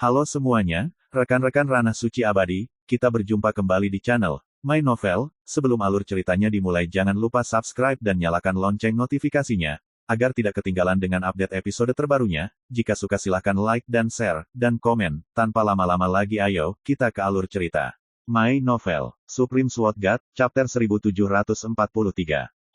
Halo semuanya, rekan-rekan Ranah Suci Abadi, kita berjumpa kembali di channel My Novel. Sebelum alur ceritanya dimulai jangan lupa subscribe dan nyalakan lonceng notifikasinya, agar tidak ketinggalan dengan update episode terbarunya. Jika suka silahkan like dan share, dan komen. Tanpa lama-lama lagi ayo, kita ke alur cerita. My Novel, Supreme Sword God, Chapter 1743.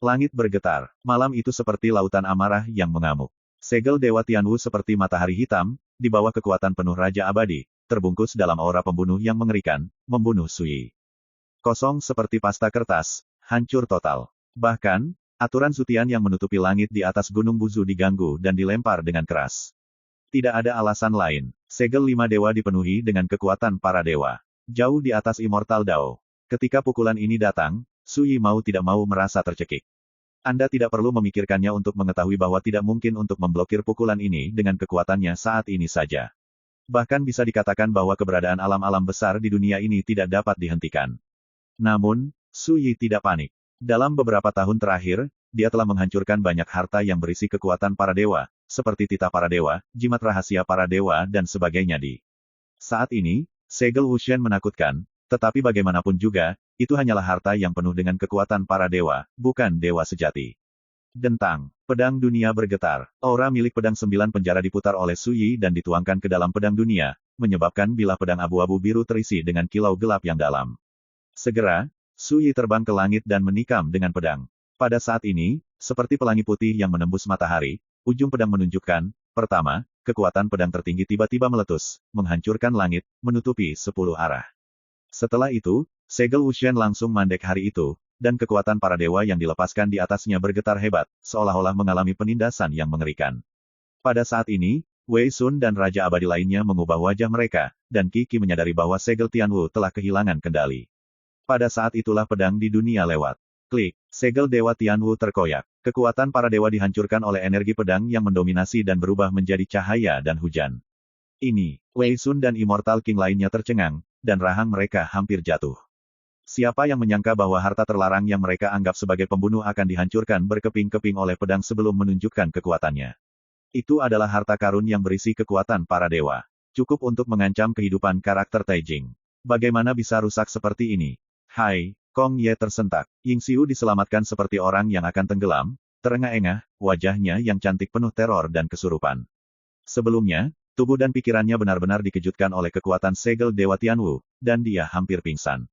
Langit bergetar, malam itu seperti lautan amarah yang mengamuk. Segel Dewa Tianwu seperti matahari hitam, di bawah kekuatan penuh Raja Abadi, terbungkus dalam aura pembunuh yang mengerikan, membunuh Sui. Kosong seperti pasta kertas, hancur total. Bahkan, aturan Zutian yang menutupi langit di atas Gunung Buzu diganggu dan dilempar dengan keras. Tidak ada alasan lain, segel 5 dewa dipenuhi dengan kekuatan para dewa. Jauh di atas Immortal Dao. Ketika pukulan ini datang, Sui mau tidak mau merasa tercekik. Anda tidak perlu memikirkannya untuk mengetahui bahwa tidak mungkin untuk memblokir pukulan ini dengan kekuatannya saat ini saja. Bahkan bisa dikatakan bahwa keberadaan alam-alam besar di dunia ini tidak dapat dihentikan. Namun, Sui tidak panik. Dalam beberapa tahun terakhir, dia telah menghancurkan banyak harta yang berisi kekuatan para dewa, seperti titah para dewa, jimat rahasia para dewa dan sebagainya di. Saat ini, segel Wushen menakutkan, tetapi bagaimanapun juga, itu hanyalah harta yang penuh dengan kekuatan para dewa, bukan dewa sejati. Dentang, pedang dunia bergetar. Aura milik pedang 9 penjara diputar oleh Sui dan dituangkan ke dalam pedang dunia, menyebabkan bilah pedang abu-abu biru terisi dengan kilau gelap yang dalam. Segera, Sui terbang ke langit dan menikam dengan pedang. Pada saat ini, seperti pelangi putih yang menembus matahari, ujung pedang menunjukkan, pertama, kekuatan pedang tertinggi tiba-tiba meletus, menghancurkan langit, menutupi 10 arah. Setelah itu, segel Wushen langsung mandek hari itu, dan kekuatan para dewa yang dilepaskan di atasnya bergetar hebat, seolah-olah mengalami penindasan yang mengerikan. Pada saat ini, Wei Sun dan Raja Abadi lainnya mengubah wajah mereka, dan Qi menyadari bahwa segel Tianwu telah kehilangan kendali. Pada saat itulah pedang di dunia lewat. Klik, segel Dewa Tianwu terkoyak. Kekuatan para dewa dihancurkan oleh energi pedang yang mendominasi dan berubah menjadi cahaya dan hujan. Ini, Wei Sun dan Immortal King lainnya tercengang, dan rahang mereka hampir jatuh. Siapa yang menyangka bahwa harta terlarang yang mereka anggap sebagai pembunuh akan dihancurkan berkeping-keping oleh pedang sebelum menunjukkan kekuatannya. Itu adalah harta karun yang berisi kekuatan para dewa. Cukup untuk mengancam kehidupan karakter Taijing. Bagaimana bisa rusak seperti ini? Hai, Kong Ye tersentak. Yingxiu diselamatkan seperti orang yang akan tenggelam, terengah-engah, wajahnya yang cantik penuh teror dan kesurupan. Sebelumnya, tubuh dan pikirannya benar-benar dikejutkan oleh kekuatan segel Dewa Tianwu, dan dia hampir pingsan.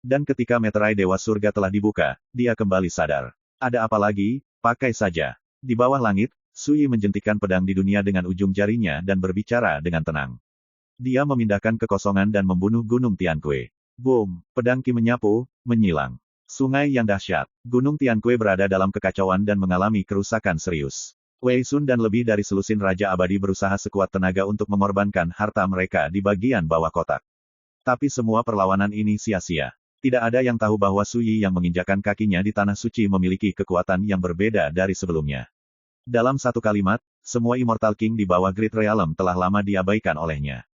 Dan ketika meterai Dewa Surga telah dibuka, dia kembali sadar. Ada apa lagi? Pakai saja. Di bawah langit, Sui menjentikkan pedang di dunia dengan ujung jarinya dan berbicara dengan tenang. Dia memindahkan kekosongan dan membunuh Gunung Tiankui. Boom! Pedang Qi menyapu, menyilang. Sungai yang dahsyat. Gunung Tiankui berada dalam kekacauan dan mengalami kerusakan serius. Wei Sun dan lebih dari selusin Raja Abadi berusaha sekuat tenaga untuk mengorbankan harta mereka di bagian bawah kotak. Tapi semua perlawanan ini sia-sia. Tidak ada yang tahu bahwa Sui yang menginjakkan kakinya di tanah suci memiliki kekuatan yang berbeda dari sebelumnya. Dalam satu kalimat, semua Immortal King di bawah Great Realm telah lama diabaikan olehnya.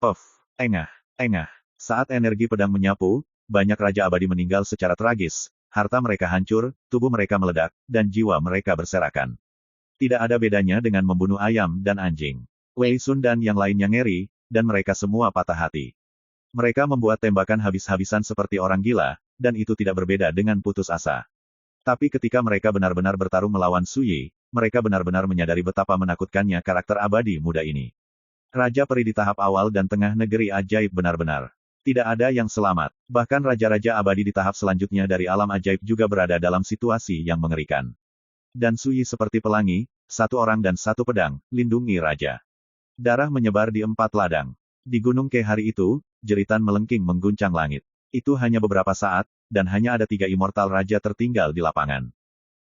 Puff! Engah! Engah! Saat energi pedang menyapu, banyak Raja Abadi meninggal secara tragis, harta mereka hancur, tubuh mereka meledak, dan jiwa mereka berserakan. Tidak ada bedanya dengan membunuh ayam dan anjing. Wei Sun dan yang lainnya ngeri, dan mereka semua patah hati. Mereka membuat tembakan habis-habisan seperti orang gila, dan itu tidak berbeda dengan putus asa. Tapi ketika mereka benar-benar bertarung melawan Sui, mereka benar-benar menyadari betapa menakutkannya karakter abadi muda ini. Raja peri di tahap awal dan tengah negeri ajaib benar-benar. Tidak ada yang selamat. Bahkan raja-raja abadi di tahap selanjutnya dari alam ajaib juga berada dalam situasi yang mengerikan. Dan Sui seperti pelangi, satu orang dan satu pedang, lindungi raja. Darah menyebar di 4 ladang. Di Gunung Ke hari itu, jeritan melengking mengguncang langit. Itu hanya beberapa saat, dan hanya ada 3 immortal raja tertinggal di lapangan.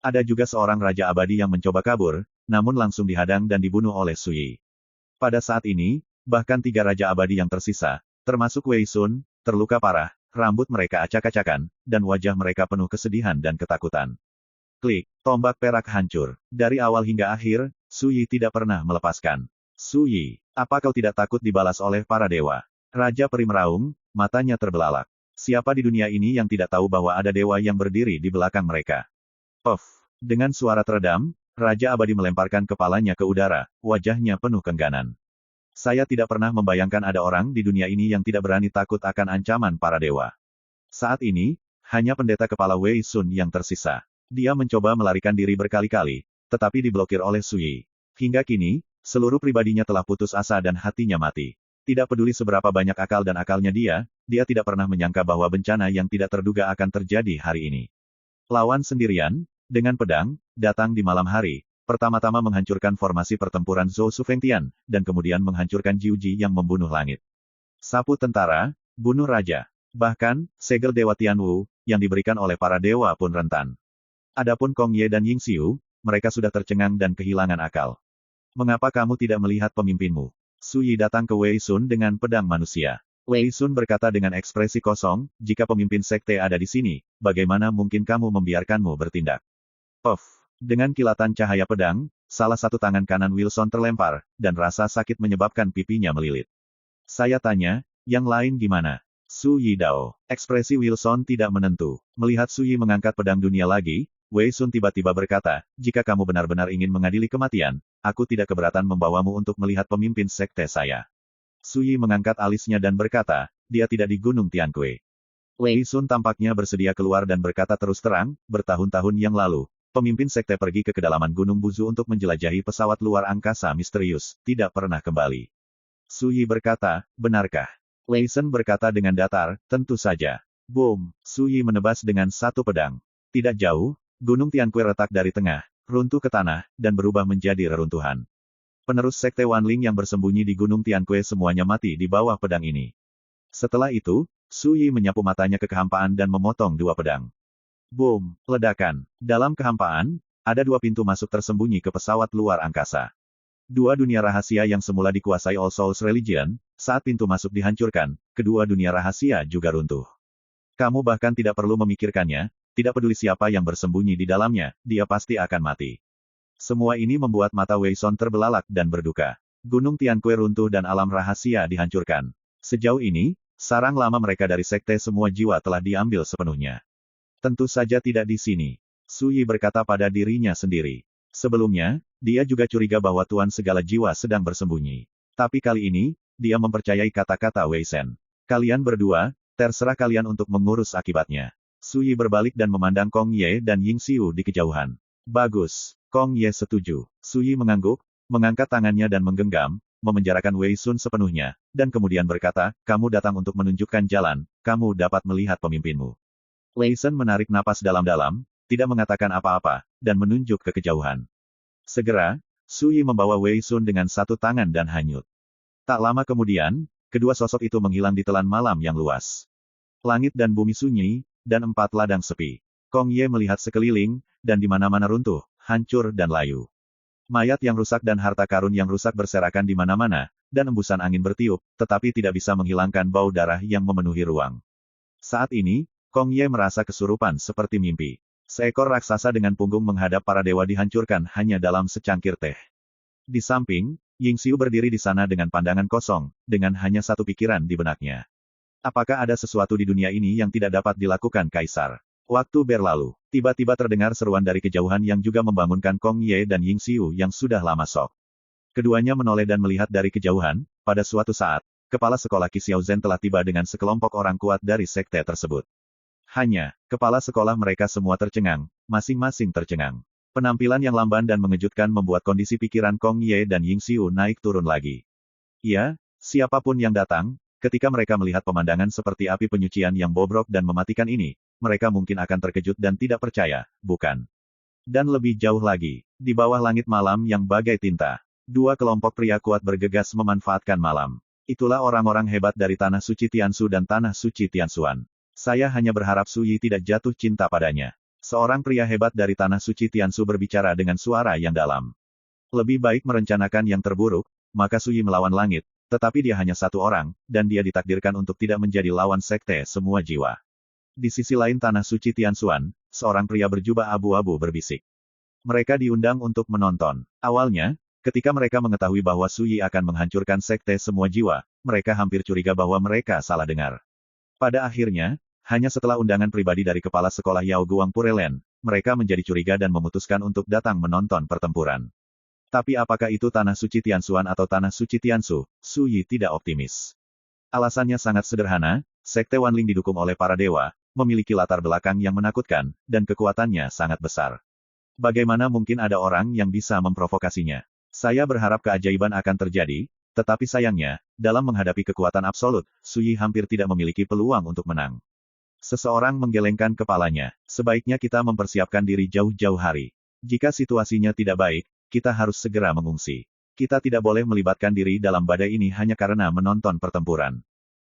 Ada juga seorang raja abadi yang mencoba kabur, namun langsung dihadang dan dibunuh oleh Sui. Pada saat ini, bahkan 3 raja abadi yang tersisa, termasuk Wei Sun, terluka parah, rambut mereka acak-acakan, dan wajah mereka penuh kesedihan dan ketakutan. Klik, tombak perak hancur. Dari awal hingga akhir, Sui tidak pernah melepaskan. Sui, apa kau tidak takut dibalas oleh para dewa? Raja peri meraung, matanya terbelalak. Siapa di dunia ini yang tidak tahu bahwa ada dewa yang berdiri di belakang mereka? Puff! Dengan suara teredam, Raja Abadi melemparkan kepalanya ke udara, wajahnya penuh keengganan. Saya tidak pernah membayangkan ada orang di dunia ini yang tidak berani takut akan ancaman para dewa. Saat ini, hanya pendeta kepala Wei Sun yang tersisa. Dia mencoba melarikan diri berkali-kali, tetapi diblokir oleh Su Yi. Hingga kini, seluruh pribadinya telah putus asa dan hatinya mati. Tidak peduli seberapa banyak akal dan akalnya dia tidak pernah menyangka bahwa bencana yang tidak terduga akan terjadi hari ini. Lawan sendirian, dengan pedang, datang di malam hari, pertama-tama menghancurkan formasi pertempuran Zhou Sufengtian, dan kemudian menghancurkan Jiu Ji yang membunuh langit. Sapu tentara, bunuh raja. Bahkan, segel Dewa Tianwu, yang diberikan oleh para dewa pun rentan. Adapun Kong Ye dan Ying Xiu, mereka sudah tercengang dan kehilangan akal. Mengapa kamu tidak melihat pemimpinmu? Su Yi datang ke Wei Sun dengan pedang manusia. Wei Sun berkata dengan ekspresi kosong, jika pemimpin sekte ada di sini, bagaimana mungkin kamu membiarkanmu bertindak? Puff. Dengan kilatan cahaya pedang, salah satu tangan kanan Wilson terlempar, dan rasa sakit menyebabkan pipinya melilit. Saya tanya, yang lain gimana? Su Yi Dao. Ekspresi Wilson tidak menentu. Melihat Su Yi mengangkat pedang dunia lagi, Wei Sun tiba-tiba berkata, jika kamu benar-benar ingin mengadili kematian, aku tidak keberatan membawamu untuk melihat pemimpin sekte saya. Su Yi mengangkat alisnya dan berkata, dia tidak di Gunung Tiankui. Wei Sun tampaknya bersedia keluar dan berkata terus terang, bertahun-tahun yang lalu, pemimpin sekte pergi ke kedalaman Gunung Buzu untuk menjelajahi pesawat luar angkasa misterius, tidak pernah kembali. Su Yi berkata, benarkah? Wei Sun berkata dengan datar, tentu saja. Boom! Su Yi menebas dengan satu pedang. Tidak jauh, Gunung Tiankui retak dari tengah, runtuh ke tanah, dan berubah menjadi reruntuhan. Penerus sekte Wanling yang bersembunyi di Gunung Tiankui semuanya mati di bawah pedang ini. Setelah itu, Su Yi menyapu matanya ke kehampaan dan memotong dua pedang. Boom! Ledakan. Dalam kehampaan, ada dua pintu masuk tersembunyi ke pesawat luar angkasa. Dua dunia rahasia yang semula dikuasai All Souls Religion, saat pintu masuk dihancurkan, kedua dunia rahasia juga runtuh. Kamu bahkan tidak perlu memikirkannya, tidak peduli siapa yang bersembunyi di dalamnya, dia pasti akan mati. Semua ini membuat mata Wei Sun terbelalak dan berduka. Gunung Tiankui runtuh dan alam rahasia dihancurkan. Sejauh ini, sarang lama mereka dari sekte semua jiwa telah diambil sepenuhnya. Tentu saja tidak di sini. Su Yi berkata pada dirinya sendiri. Sebelumnya, dia juga curiga bahwa Tuan segala jiwa sedang bersembunyi. Tapi kali ini, dia mempercayai kata-kata Wei Shen. Kalian berdua, terserah kalian untuk mengurus akibatnya. Su Yi berbalik dan memandang Kong Ye dan Ying Xiu di kejauhan. Bagus. Kong Ye setuju. Su Yi mengangguk, mengangkat tangannya dan menggenggam, memenjarakan Wei Sun sepenuhnya, dan kemudian berkata, kamu datang untuk menunjukkan jalan, kamu dapat melihat pemimpinmu. Wei Sun menarik napas dalam-dalam, tidak mengatakan apa-apa, dan menunjuk ke kejauhan. Segera, Su Yi membawa Wei Sun dengan satu tangan dan hanyut. Tak lama kemudian, kedua sosok itu menghilang di telan malam yang luas. Langit dan bumi sunyi, dan empat ladang sepi. Kong Ye melihat sekeliling, dan di mana-mana runtuh, hancur dan layu. Mayat yang rusak dan harta karun yang rusak berserakan di mana-mana, dan embusan angin bertiup, tetapi tidak bisa menghilangkan bau darah yang memenuhi ruang. Saat ini, Kong Ye merasa kesurupan seperti mimpi. Seekor raksasa dengan punggung menghadap para dewa dihancurkan hanya dalam secangkir teh. Di samping, Ying Xiu berdiri di sana dengan pandangan kosong, dengan hanya satu pikiran di benaknya. Apakah ada sesuatu di dunia ini yang tidak dapat dilakukan Kaisar? Waktu berlalu, tiba-tiba terdengar seruan dari kejauhan yang juga membangunkan Kong Ye dan Ying Xiu yang sudah lama sok. Keduanya menoleh dan melihat dari kejauhan, pada suatu saat, kepala sekolah Qi Xiaozhen telah tiba dengan sekelompok orang kuat dari sekte tersebut. Hanya, kepala sekolah mereka semua tercengang, masing-masing tercengang. Penampilan yang lamban dan mengejutkan membuat kondisi pikiran Kong Ye dan Ying Xiu naik turun lagi. Ya, siapapun yang datang, ketika mereka melihat pemandangan seperti api penyucian yang bobrok dan mematikan ini, mereka mungkin akan terkejut dan tidak percaya, bukan? Dan lebih jauh lagi, di bawah langit malam yang bagai tinta, dua kelompok pria kuat bergegas memanfaatkan malam. Itulah orang-orang hebat dari Tanah Suci Tianshu dan Tanah Suci Tianshuan. Saya hanya berharap Su Yi tidak jatuh cinta padanya. Seorang pria hebat dari Tanah Suci Tianshu berbicara dengan suara yang dalam. Lebih baik merencanakan yang terburuk, maka Su Yi melawan langit, tetapi dia hanya satu orang, dan dia ditakdirkan untuk tidak menjadi lawan sekte semua jiwa. Di sisi lain Tanah Suci Tianshuan, seorang pria berjubah abu-abu berbisik. Mereka diundang untuk menonton. Awalnya, ketika mereka mengetahui bahwa Su Yi akan menghancurkan sekte semua jiwa, mereka hampir curiga bahwa mereka salah dengar. Pada akhirnya, hanya setelah undangan pribadi dari kepala sekolah Yao Guang Purelen, mereka menjadi curiga dan memutuskan untuk datang menonton pertempuran. Tapi apakah itu Tanah Suci Tianxuan atau Tanah Suci Tiansu? Su Yi tidak optimis. Alasannya sangat sederhana, Sekte Wanling didukung oleh para dewa, memiliki latar belakang yang menakutkan, dan kekuatannya sangat besar. Bagaimana mungkin ada orang yang bisa memprovokasinya? Saya berharap keajaiban akan terjadi, tetapi sayangnya, dalam menghadapi kekuatan absolut, Su Yi hampir tidak memiliki peluang untuk menang. Seseorang menggelengkan kepalanya. Sebaiknya kita mempersiapkan diri jauh-jauh hari. Jika situasinya tidak baik, kita harus segera mengungsi. Kita tidak boleh melibatkan diri dalam badai ini hanya karena menonton pertempuran.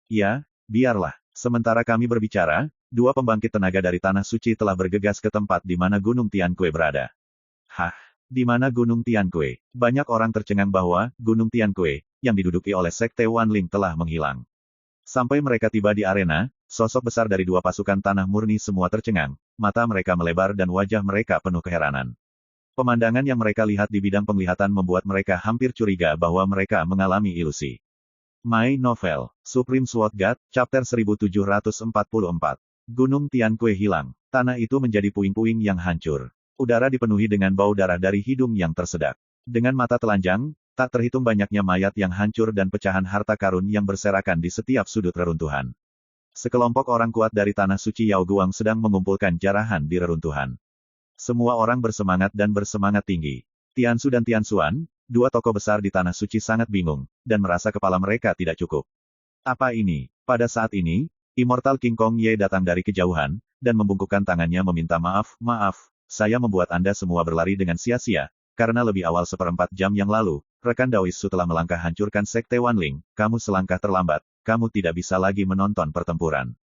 Ya, biarlah. Sementara kami berbicara, dua pembangkit tenaga dari Tanah Suci telah bergegas ke tempat di mana Gunung Tiankue berada. Hah? Di mana Gunung Tiankue? Banyak orang tercengang bahwa Gunung Tiankue, yang diduduki oleh Sekte Wanling telah menghilang. Sampai mereka tiba di arena, sosok besar dari dua pasukan tanah murni semua tercengang, mata mereka melebar dan wajah mereka penuh keheranan. Pemandangan yang mereka lihat di bidang penglihatan membuat mereka hampir curiga bahwa mereka mengalami ilusi. My Novel, Supreme Sword God, Chapter 1744. Gunung Tiankue hilang. Tanah itu menjadi puing-puing yang hancur. Udara dipenuhi dengan bau darah dari hidung yang tersedak. Dengan mata telanjang, tak terhitung banyaknya mayat yang hancur dan pecahan harta karun yang berserakan di setiap sudut reruntuhan. Sekelompok orang kuat dari Tanah Suci Yao Guang sedang mengumpulkan jarahan di reruntuhan. Semua orang bersemangat dan bersemangat tinggi. Tiansu dan Tianxuan, dua tokoh besar di Tanah Suci sangat bingung, dan merasa kepala mereka tidak cukup. Apa ini? Pada saat ini, Immortal King Kong Ye datang dari kejauhan, dan membungkukkan tangannya meminta maaf, saya membuat Anda semua berlari dengan sia-sia, karena lebih awal 1/4 jam yang lalu, rekan Daois Su telah melangkah hancurkan Sekte Wanling, kamu selangkah terlambat, kamu tidak bisa lagi menonton pertempuran.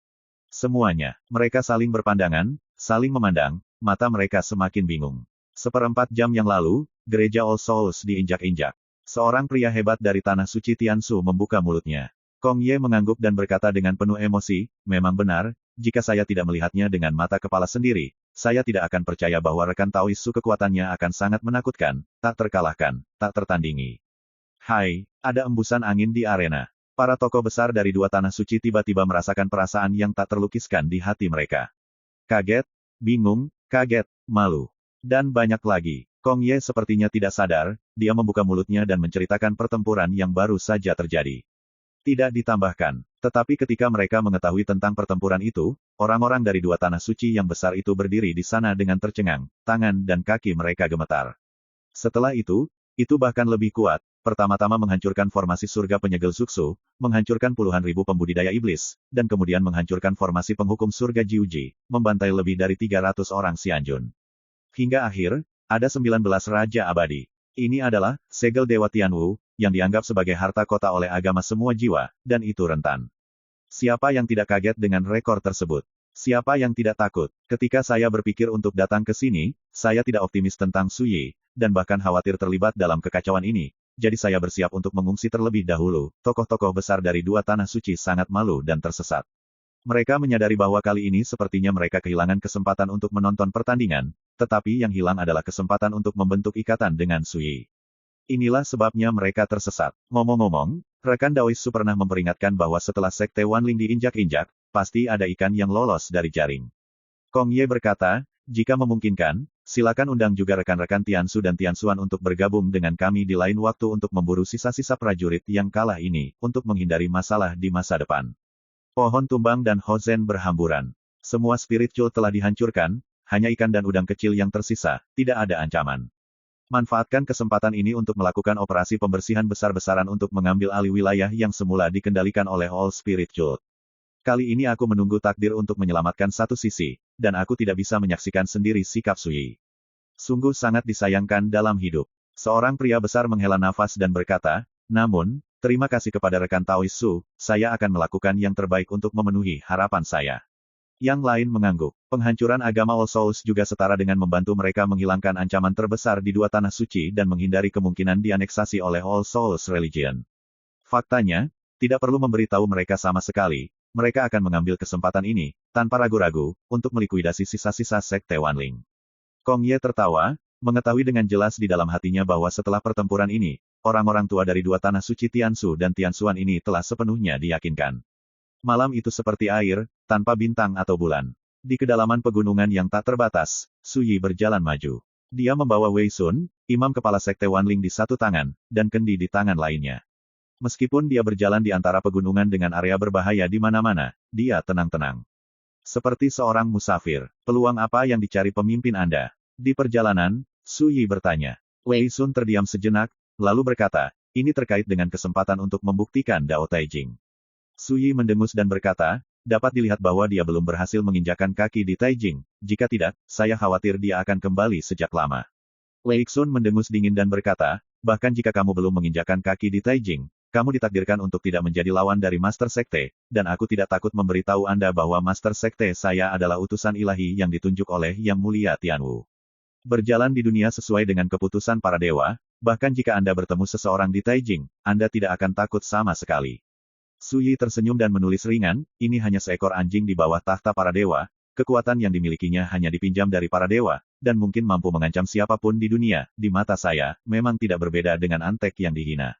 Semuanya, mereka saling berpandangan, saling memandang, mata mereka semakin bingung. 1/4 jam yang lalu, gereja All Souls diinjak-injak. Seorang pria hebat dari Tanah Suci Tiansu membuka mulutnya. Kong Ye mengangguk dan berkata dengan penuh emosi, memang benar, jika saya tidak melihatnya dengan mata kepala sendiri, saya tidak akan percaya bahwa rekan Taois Su kekuatannya akan sangat menakutkan, tak terkalahkan, tak tertandingi. Hai, ada embusan angin di arena. Para tokoh besar dari dua Tanah Suci tiba-tiba merasakan perasaan yang tak terlukiskan di hati mereka. Kaget, bingung, kaget, malu. Dan banyak lagi. Kong Ye sepertinya tidak sadar, dia membuka mulutnya dan menceritakan pertempuran yang baru saja terjadi. Tidak ditambahkan. Tetapi ketika mereka mengetahui tentang pertempuran itu, orang-orang dari dua Tanah Suci yang besar itu berdiri di sana dengan tercengang, tangan dan kaki mereka gemetar. Setelah itu bahkan lebih kuat, pertama-tama menghancurkan formasi surga penyegel Suksu, menghancurkan puluhan ribu pembudidaya iblis, dan kemudian menghancurkan formasi penghukum surga Jiuji, membantai lebih dari 300 orang Xianjun. Hingga akhir, ada 19 Raja Abadi. Ini adalah segel Dewa Tianwu, yang dianggap sebagai harta kota oleh agama semua jiwa, dan itu rentan. Siapa yang tidak kaget dengan rekor tersebut? Siapa yang tidak takut? Ketika saya berpikir untuk datang ke sini, saya tidak optimis tentang Su Yi, dan bahkan khawatir terlibat dalam kekacauan ini, jadi saya bersiap untuk mengungsi terlebih dahulu. Tokoh-tokoh besar dari dua Tanah Suci sangat malu dan tersesat. Mereka menyadari bahwa kali ini sepertinya mereka kehilangan kesempatan untuk menonton pertandingan, tetapi yang hilang adalah kesempatan untuk membentuk ikatan dengan Su Yi. Inilah sebabnya mereka tersesat. Ngomong-ngomong, rekan Daois Su pernah memperingatkan bahwa setelah Sekte Wanling diinjak-injak, pasti ada ikan yang lolos dari jaring. Kong Ye berkata, jika memungkinkan, silakan undang juga rekan-rekan Tiansu dan Tianxuan untuk bergabung dengan kami di lain waktu untuk memburu sisa-sisa prajurit yang kalah ini, untuk menghindari masalah di masa depan. Pohon tumbang dan Hozen berhamburan. Semua spiritual telah dihancurkan, hanya ikan dan udang kecil yang tersisa, tidak ada ancaman. Manfaatkan kesempatan ini untuk melakukan operasi pembersihan besar-besaran untuk mengambil alih wilayah yang semula dikendalikan oleh All Spiritual. Kali ini aku menunggu takdir untuk menyelamatkan satu sisi, dan aku tidak bisa menyaksikan sendiri sikap Su Yi. Sungguh sangat disayangkan dalam hidup. Seorang pria besar menghela nafas dan berkata, namun, terima kasih kepada rekan Taois Su, saya akan melakukan yang terbaik untuk memenuhi harapan saya. Yang lain mengangguk. Penghancuran agama All Souls juga setara dengan membantu mereka menghilangkan ancaman terbesar di dua Tanah Suci dan menghindari kemungkinan dianeksasi oleh All Souls Religion. Faktanya, tidak perlu memberitahu mereka sama sekali, mereka akan mengambil kesempatan ini, tanpa ragu-ragu, untuk melikuidasi sisa-sisa Sekte Wanling. Kong Ye tertawa, mengetahui dengan jelas di dalam hatinya bahwa setelah pertempuran ini, orang-orang tua dari dua Tanah Suci Tiansu dan Tianxuan ini telah sepenuhnya diyakinkan. Malam itu seperti air, tanpa bintang atau bulan. Di kedalaman pegunungan yang tak terbatas, Su Yi berjalan maju. Dia membawa Wei Sun, imam kepala sekte Wanling di satu tangan, dan Kendi di tangan lainnya. Meskipun dia berjalan di antara pegunungan dengan area berbahaya di mana-mana, dia tenang-tenang. Seperti seorang musafir, peluang apa yang dicari pemimpin Anda? Di perjalanan, Su Yi bertanya. Wei Sun terdiam sejenak, lalu berkata, ini terkait dengan kesempatan untuk membuktikan Dao Taijing. Su Yi mendengus dan berkata, dapat dilihat bahwa dia belum berhasil menginjakan kaki di Taijing. Jika tidak, saya khawatir dia akan kembali sejak lama. Wei Sun mendengus dingin dan berkata, bahkan jika kamu belum menginjakan kaki di Taijing, kamu ditakdirkan untuk tidak menjadi lawan dari Master Sekte, dan aku tidak takut memberitahu Anda bahwa Master Sekte saya adalah utusan ilahi yang ditunjuk oleh Yang Mulia Tianwu. Berjalan di dunia sesuai dengan keputusan para dewa, bahkan jika Anda bertemu seseorang di Taijing, Anda tidak akan takut sama sekali. Su Yi tersenyum dan menulis ringan, ini hanya seekor anjing di bawah tahta para dewa, kekuatan yang dimilikinya hanya dipinjam dari para dewa, dan mungkin mampu mengancam siapapun di dunia, di mata saya, memang tidak berbeda dengan antek yang dihina.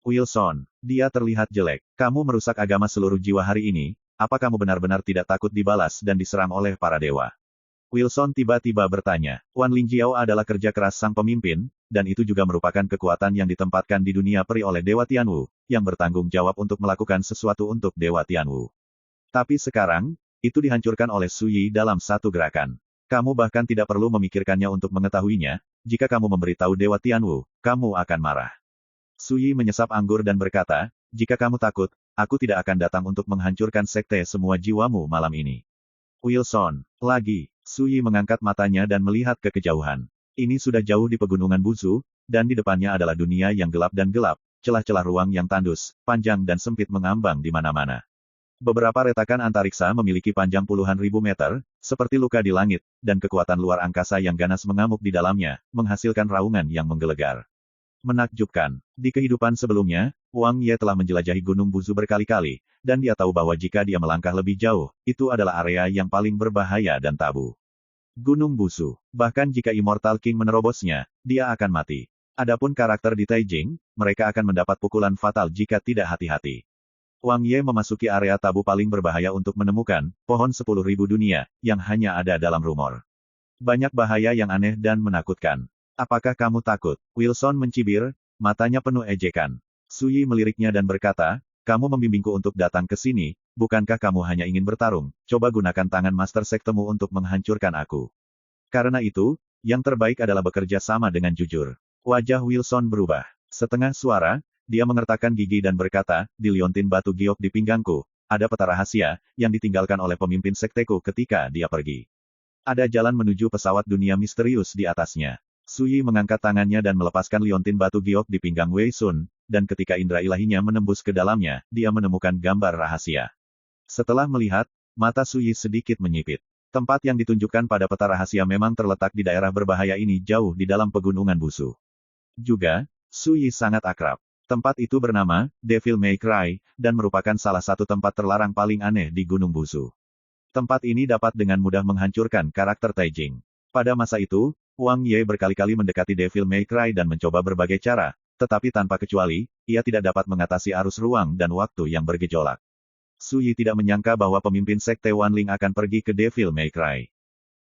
Wilson, dia terlihat jelek. Kamu merusak agama seluruh jiwa hari ini, apa kamu benar-benar tidak takut dibalas dan diserang oleh para dewa? Wilson tiba-tiba bertanya. Wan Lingjiao adalah kerja keras sang pemimpin, dan itu juga merupakan kekuatan yang ditempatkan di dunia peri oleh Dewa Tianwu, yang bertanggung jawab untuk melakukan sesuatu untuk Dewa Tianwu. Tapi sekarang, itu dihancurkan oleh Su Yi dalam satu gerakan. Kamu bahkan tidak perlu memikirkannya untuk mengetahuinya, jika kamu memberitahu Dewa Tianwu, kamu akan marah. Su Yi menyesap anggur dan berkata, jika kamu takut, aku tidak akan datang untuk menghancurkan sekte semua jiwamu malam ini. Wilson, lagi. Su Yi mengangkat matanya dan melihat ke kejauhan. Ini sudah jauh di pegunungan Buzu, dan di depannya adalah dunia yang gelap dan gelap, celah-celah ruang yang tandus, panjang dan sempit mengambang di mana-mana. Beberapa retakan antariksa memiliki panjang puluhan ribu meter, seperti luka di langit, dan kekuatan luar angkasa yang ganas mengamuk di dalamnya, menghasilkan raungan yang menggelegar. Menakjubkan. Di kehidupan sebelumnya, Wang Ye telah menjelajahi Gunung Buzu berkali-kali, dan dia tahu bahwa jika dia melangkah lebih jauh, itu adalah area yang paling berbahaya dan tabu. Gunung Buzu. Bahkan jika Immortal King menerobosnya, dia akan mati. Adapun karakter di Taijing, mereka akan mendapat pukulan fatal jika tidak hati-hati. Wang Ye memasuki area tabu paling berbahaya untuk menemukan pohon 10.000 dunia, yang hanya ada dalam rumor. Banyak bahaya yang aneh dan menakutkan. Apakah kamu takut? Wilson mencibir, matanya penuh ejekan. Su Yi meliriknya dan berkata, kamu membimbingku untuk datang ke sini, bukankah kamu hanya ingin bertarung? Coba gunakan tangan Master Sektemu untuk menghancurkan aku. Karena itu, yang terbaik adalah bekerja sama dengan jujur. Wajah Wilson berubah. Setengah suara, dia mengertakkan gigi dan berkata, di liontin batu giok di pinggangku, ada peta rahasia, yang ditinggalkan oleh pemimpin sekteku ketika dia pergi. Ada jalan menuju pesawat dunia misterius di atasnya. Su Yi mengangkat tangannya dan melepaskan liontin batu giok di pinggang Wei Sun, dan ketika indera ilahinya menembus ke dalamnya, dia menemukan gambar rahasia. Setelah melihat, mata Su Yi sedikit menyipit. Tempat yang ditunjukkan pada peta rahasia memang terletak di daerah berbahaya ini jauh di dalam pegunungan Busu. Juga, Su Yi sangat akrab. Tempat itu bernama Devil May Cry, dan merupakan salah satu tempat terlarang paling aneh di Gunung Busu. Tempat ini dapat dengan mudah menghancurkan karakter Taijing. Pada masa itu, Wang Ye berkali-kali mendekati Devil May Cry dan mencoba berbagai cara, tetapi tanpa kecuali, ia tidak dapat mengatasi arus ruang dan waktu yang bergejolak. Su Yi tidak menyangka bahwa pemimpin sekte Wanling akan pergi ke Devil May Cry.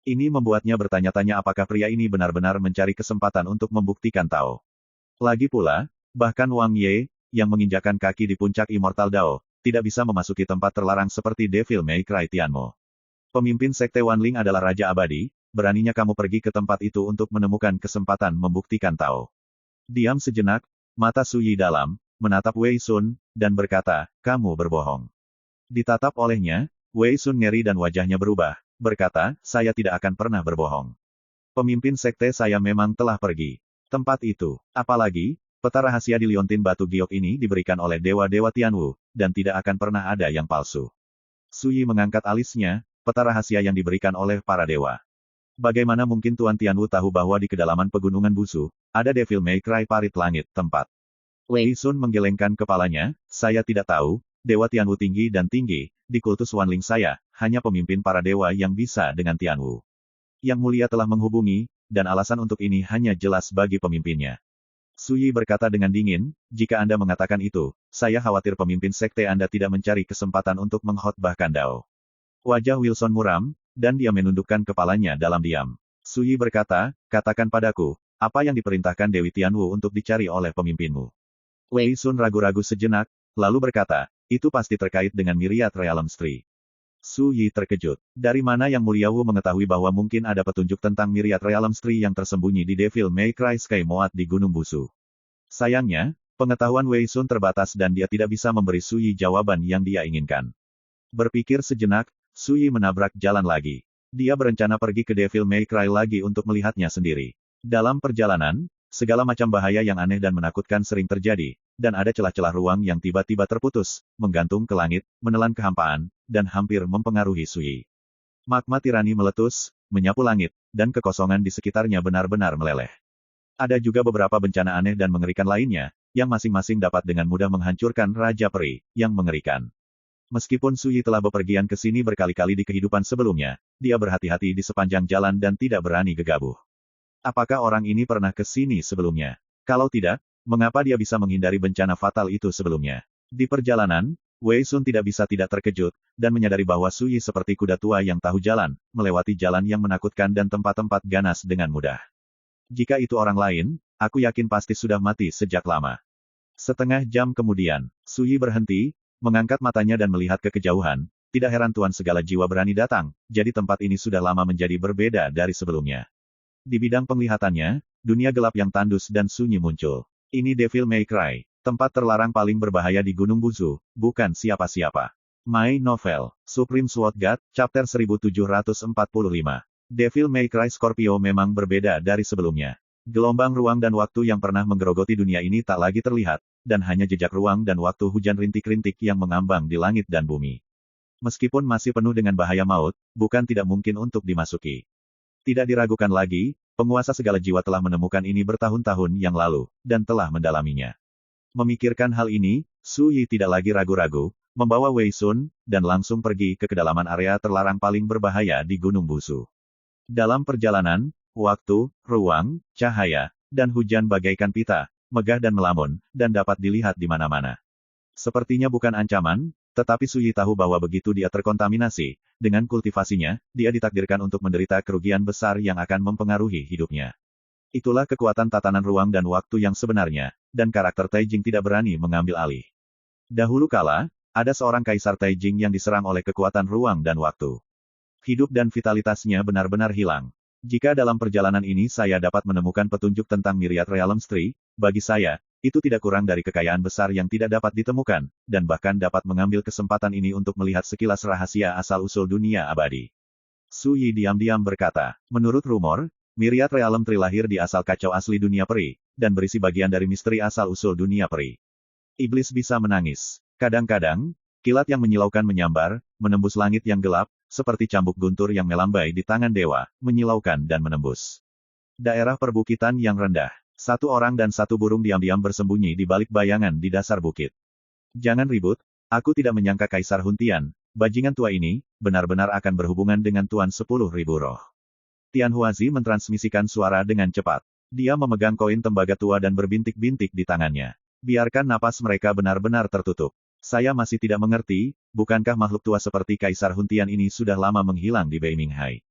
Ini membuatnya bertanya-tanya apakah pria ini benar-benar mencari kesempatan untuk membuktikan Tao. Lagi pula, bahkan Wang Ye, yang menginjakan kaki di puncak Immortal Dao, tidak bisa memasuki tempat terlarang seperti Devil May Cry Tianmo. Pemimpin sekte Wanling adalah Raja Abadi, beraninya kamu pergi ke tempat itu untuk menemukan kesempatan membuktikan Tao. Diam sejenak, mata Su Yi dalam, menatap Wei Sun, dan berkata, kamu berbohong. Ditatap olehnya, Wei Sun ngeri dan wajahnya berubah, berkata, saya tidak akan pernah berbohong. Pemimpin sekte saya memang telah pergi. Tempat itu, apalagi, peta rahasia di liontin batu giok ini diberikan oleh dewa-dewa Tianwu, dan tidak akan pernah ada yang palsu. Su Yi mengangkat alisnya, peta rahasia yang diberikan oleh para dewa. Bagaimana mungkin Tuan Tianwu tahu bahwa di kedalaman pegunungan Busu, ada Devil May Cry parit langit, tempat. Wei Sun menggelengkan kepalanya, saya tidak tahu, Dewa Tianwu tinggi dan tinggi, di kultus Wanling saya, hanya pemimpin para dewa yang bisa dengan Tianwu. Yang Mulia telah menghubungi, dan alasan untuk ini hanya jelas bagi pemimpinnya. Su Yi berkata dengan dingin, jika Anda mengatakan itu, saya khawatir pemimpin sekte Anda tidak mencari kesempatan untuk mengkhotbahkan Dao. Wajah Wilson muram, dan dia menundukkan kepalanya dalam diam. Suyi berkata, katakan padaku, apa yang diperintahkan Dewi Tianwu untuk dicari oleh pemimpinmu? Wei Sun ragu-ragu sejenak, lalu berkata, itu pasti terkait dengan Myriad Realms Tree. Suyi terkejut. Dari mana Yang Mulia Wu mengetahui bahwa mungkin ada petunjuk tentang Myriad Realms Tree yang tersembunyi di Devil May Cry Sky Moat di Gunung Busu? Sayangnya, pengetahuan Wei Sun terbatas dan dia tidak bisa memberi Suyi jawaban yang dia inginkan. Berpikir sejenak, Suyi menabrak jalan lagi. Dia berencana pergi ke Devil May Cry lagi untuk melihatnya sendiri. Dalam perjalanan, segala macam bahaya yang aneh dan menakutkan sering terjadi, dan ada celah-celah ruang yang tiba-tiba terputus, menggantung ke langit, menelan kehampaan, dan hampir mempengaruhi Suyi. Magma tirani meletus, menyapu langit, dan kekosongan di sekitarnya benar-benar meleleh. Ada juga beberapa bencana aneh dan mengerikan lainnya, yang masing-masing dapat dengan mudah menghancurkan Raja Peri, yang mengerikan. Meskipun Suyi telah bepergian ke sini berkali-kali di kehidupan sebelumnya, dia berhati-hati di sepanjang jalan dan tidak berani gegabah. Apakah orang ini pernah ke sini sebelumnya? Kalau tidak, mengapa dia bisa menghindari bencana fatal itu sebelumnya? Di perjalanan, Wei Sun tidak bisa tidak terkejut, dan menyadari bahwa Suyi seperti kuda tua yang tahu jalan, melewati jalan yang menakutkan dan tempat-tempat ganas dengan mudah. Jika itu orang lain, aku yakin pasti sudah mati sejak lama. Setengah jam kemudian, Suyi berhenti, mengangkat matanya dan melihat ke kejauhan. Tidak heran Tuan segala jiwa berani datang, jadi tempat ini sudah lama menjadi berbeda dari sebelumnya. Di bidang penglihatannya, dunia gelap yang tandus dan sunyi muncul. Ini Devil May Cry, tempat terlarang paling berbahaya di Gunung Buzu, bukan siapa-siapa. My Novel, Supreme Sword God, Chapter 1745. Devil May Cry Scorpio memang berbeda dari sebelumnya. Gelombang ruang dan waktu yang pernah menggerogoti dunia ini tak lagi terlihat, dan hanya jejak ruang dan waktu hujan rintik-rintik yang mengambang di langit dan bumi. Meskipun masih penuh dengan bahaya maut, bukan tidak mungkin untuk dimasuki. Tidak diragukan lagi, penguasa segala jiwa telah menemukan ini bertahun-tahun yang lalu, dan telah mendalaminya. Memikirkan hal ini, Suyi tidak lagi ragu-ragu, membawa Wei Sun, dan langsung pergi ke kedalaman area terlarang paling berbahaya di Gunung Busu. Dalam perjalanan, waktu, ruang, cahaya, dan hujan bagaikan pita, megah dan melamun, dan dapat dilihat di mana-mana. Sepertinya bukan ancaman, tetapi Suyi tahu bahwa begitu dia terkontaminasi, dengan kultivasinya, dia ditakdirkan untuk menderita kerugian besar yang akan mempengaruhi hidupnya. Itulah kekuatan tatanan ruang dan waktu yang sebenarnya, dan karakter Taijing tidak berani mengambil alih. Dahulu kala, ada seorang kaisar Taijing yang diserang oleh kekuatan ruang dan waktu. Hidup dan vitalitasnya benar-benar hilang. Jika dalam perjalanan ini saya dapat menemukan petunjuk tentang Myriad Realms Tree, bagi saya, itu tidak kurang dari kekayaan besar yang tidak dapat ditemukan, dan bahkan dapat mengambil kesempatan ini untuk melihat sekilas rahasia asal-usul dunia abadi. Suyi diam-diam berkata, menurut rumor, Myriad Realms Tree lahir di asal kacau asli dunia peri, dan berisi bagian dari misteri asal-usul dunia peri. Iblis bisa menangis. Kadang-kadang, kilat yang menyilaukan menyambar, menembus langit yang gelap, seperti cambuk guntur yang melambai di tangan dewa, menyilaukan dan menembus daerah perbukitan yang rendah. Satu orang dan satu burung diam-diam bersembunyi di balik bayangan di dasar bukit. Jangan ribut, aku tidak menyangka Kaisar Huntian, bajingan tua ini, benar-benar akan berhubungan dengan Tuan 10.000 roh. Tian Huazi mentransmisikan suara dengan cepat. Dia memegang koin tembaga tua dan berbintik-bintik di tangannya. Biarkan napas mereka benar-benar tertutup. Saya masih tidak mengerti, bukankah makhluk tua seperti Kaisar Huntian ini sudah lama menghilang di Beiming-hai?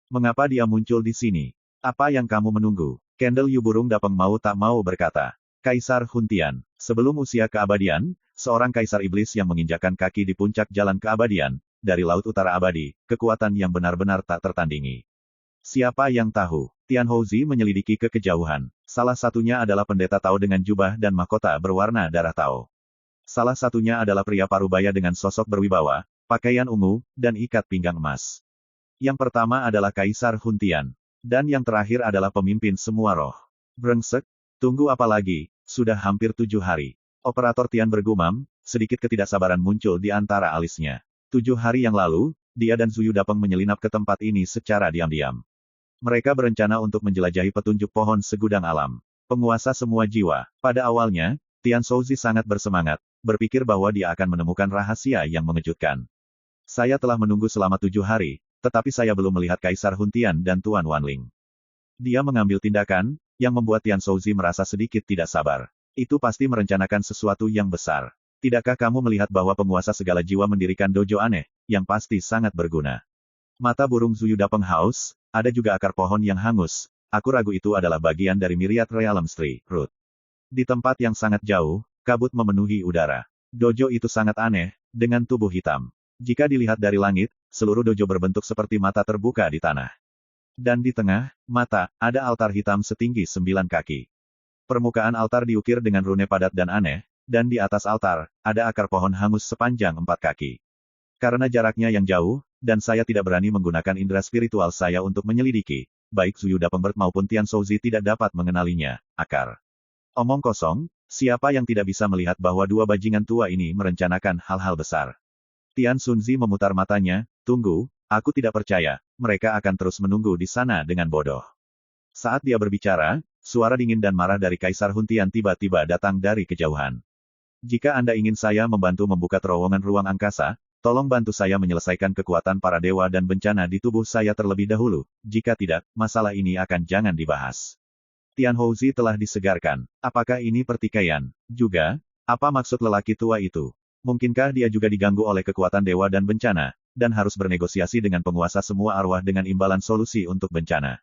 Mengapa dia muncul di sini? Apa yang kamu menunggu? Candle Yu burung dapeng mau tak mau berkata. Kaisar Huntian, sebelum usia keabadian, seorang kaisar iblis yang menginjakkan kaki di puncak jalan keabadian, dari Laut Utara Abadi, kekuatan yang benar-benar tak tertandingi. Siapa yang tahu? Tian Houzi menyelidiki ke kejauhan. Salah satunya adalah pendeta Tao dengan jubah dan mahkota berwarna darah Tao. Salah satunya adalah pria parubaya dengan sosok berwibawa, pakaian ungu, dan ikat pinggang emas. Yang pertama adalah Kaisar Huntian. Dan yang terakhir adalah pemimpin semua roh. Brengsek, tunggu apa lagi, sudah hampir 7 hari. Operator Tian bergumam, sedikit ketidaksabaran muncul di antara alisnya. 7 hari yang lalu, dia dan Zuyu Dapeng menyelinap ke tempat ini secara diam-diam. Mereka berencana untuk menjelajahi petunjuk pohon segudang alam. Penguasa semua jiwa. Pada awalnya, Tian Shouzi sangat bersemangat, berpikir bahwa dia akan menemukan rahasia yang mengejutkan. Saya telah menunggu selama 7 hari, tetapi saya belum melihat Kaisar Huntian dan Tuan Wanling. Dia mengambil tindakan, yang membuat Tian Shouzi merasa sedikit tidak sabar. Itu pasti merencanakan sesuatu yang besar. Tidakkah kamu melihat bahwa penguasa segala jiwa mendirikan dojo aneh, yang pasti sangat berguna? Mata burung Zuyu Dapeng haus, ada juga akar pohon yang hangus. Aku ragu itu adalah bagian dari Myriad Realms Tree Root. Di tempat yang sangat jauh, kabut memenuhi udara. Dojo itu sangat aneh, dengan tubuh hitam. Jika dilihat dari langit, seluruh dojo berbentuk seperti mata terbuka di tanah. Dan di tengah, mata, ada altar hitam setinggi 9 kaki. Permukaan altar diukir dengan rune padat dan aneh, dan di atas altar, ada akar pohon hangus sepanjang 4 kaki. Karena jaraknya yang jauh, dan saya tidak berani menggunakan indera spiritual saya untuk menyelidiki, baik Zuyu Dapengbert maupun Tian Shouzi tidak dapat mengenalinya, akar. Omong kosong, siapa yang tidak bisa melihat bahwa dua bajingan tua ini merencanakan hal-hal besar. Tian Xunzi memutar matanya, tunggu, aku tidak percaya, mereka akan terus menunggu di sana dengan bodoh. Saat dia berbicara, suara dingin dan marah dari Kaisar Huntian tiba-tiba datang dari kejauhan. Jika Anda ingin saya membantu membuka terowongan ruang angkasa, tolong bantu saya menyelesaikan kekuatan para dewa dan bencana di tubuh saya terlebih dahulu, jika tidak, masalah ini akan jangan dibahas. Tian Houzi telah disegarkan. Apakah ini pertikaian? Juga, apa maksud lelaki tua itu? Mungkinkah dia juga diganggu oleh kekuatan dewa dan bencana, dan harus bernegosiasi dengan penguasa semua arwah dengan imbalan solusi untuk bencana?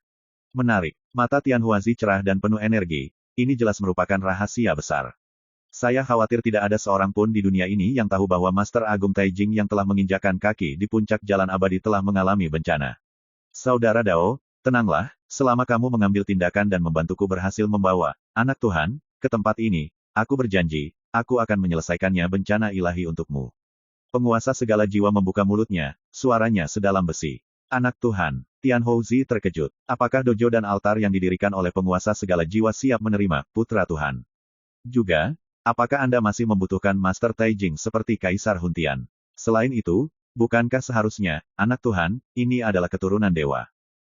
Menarik. Mata Tian Houzi cerah dan penuh energi. Ini jelas merupakan rahasia besar. Saya khawatir tidak ada seorang pun di dunia ini yang tahu bahwa Master Agung Taijing yang telah menginjakkan kaki di puncak jalan abadi telah mengalami bencana. Saudara Dao, tenanglah, selama kamu mengambil tindakan dan membantuku berhasil membawa anak Tuhan ke tempat ini, aku berjanji, aku akan menyelesaikannya bencana ilahi untukmu. Penguasa segala jiwa membuka mulutnya, suaranya sedalam besi. Anak Tuhan, Tian Houzi terkejut. Apakah dojo dan altar yang didirikan oleh penguasa segala jiwa siap menerima putra Tuhan? Juga, apakah Anda masih membutuhkan Master Taijing seperti Kaisar Huntian? Selain itu, bukankah seharusnya, anak Tuhan, ini adalah keturunan dewa?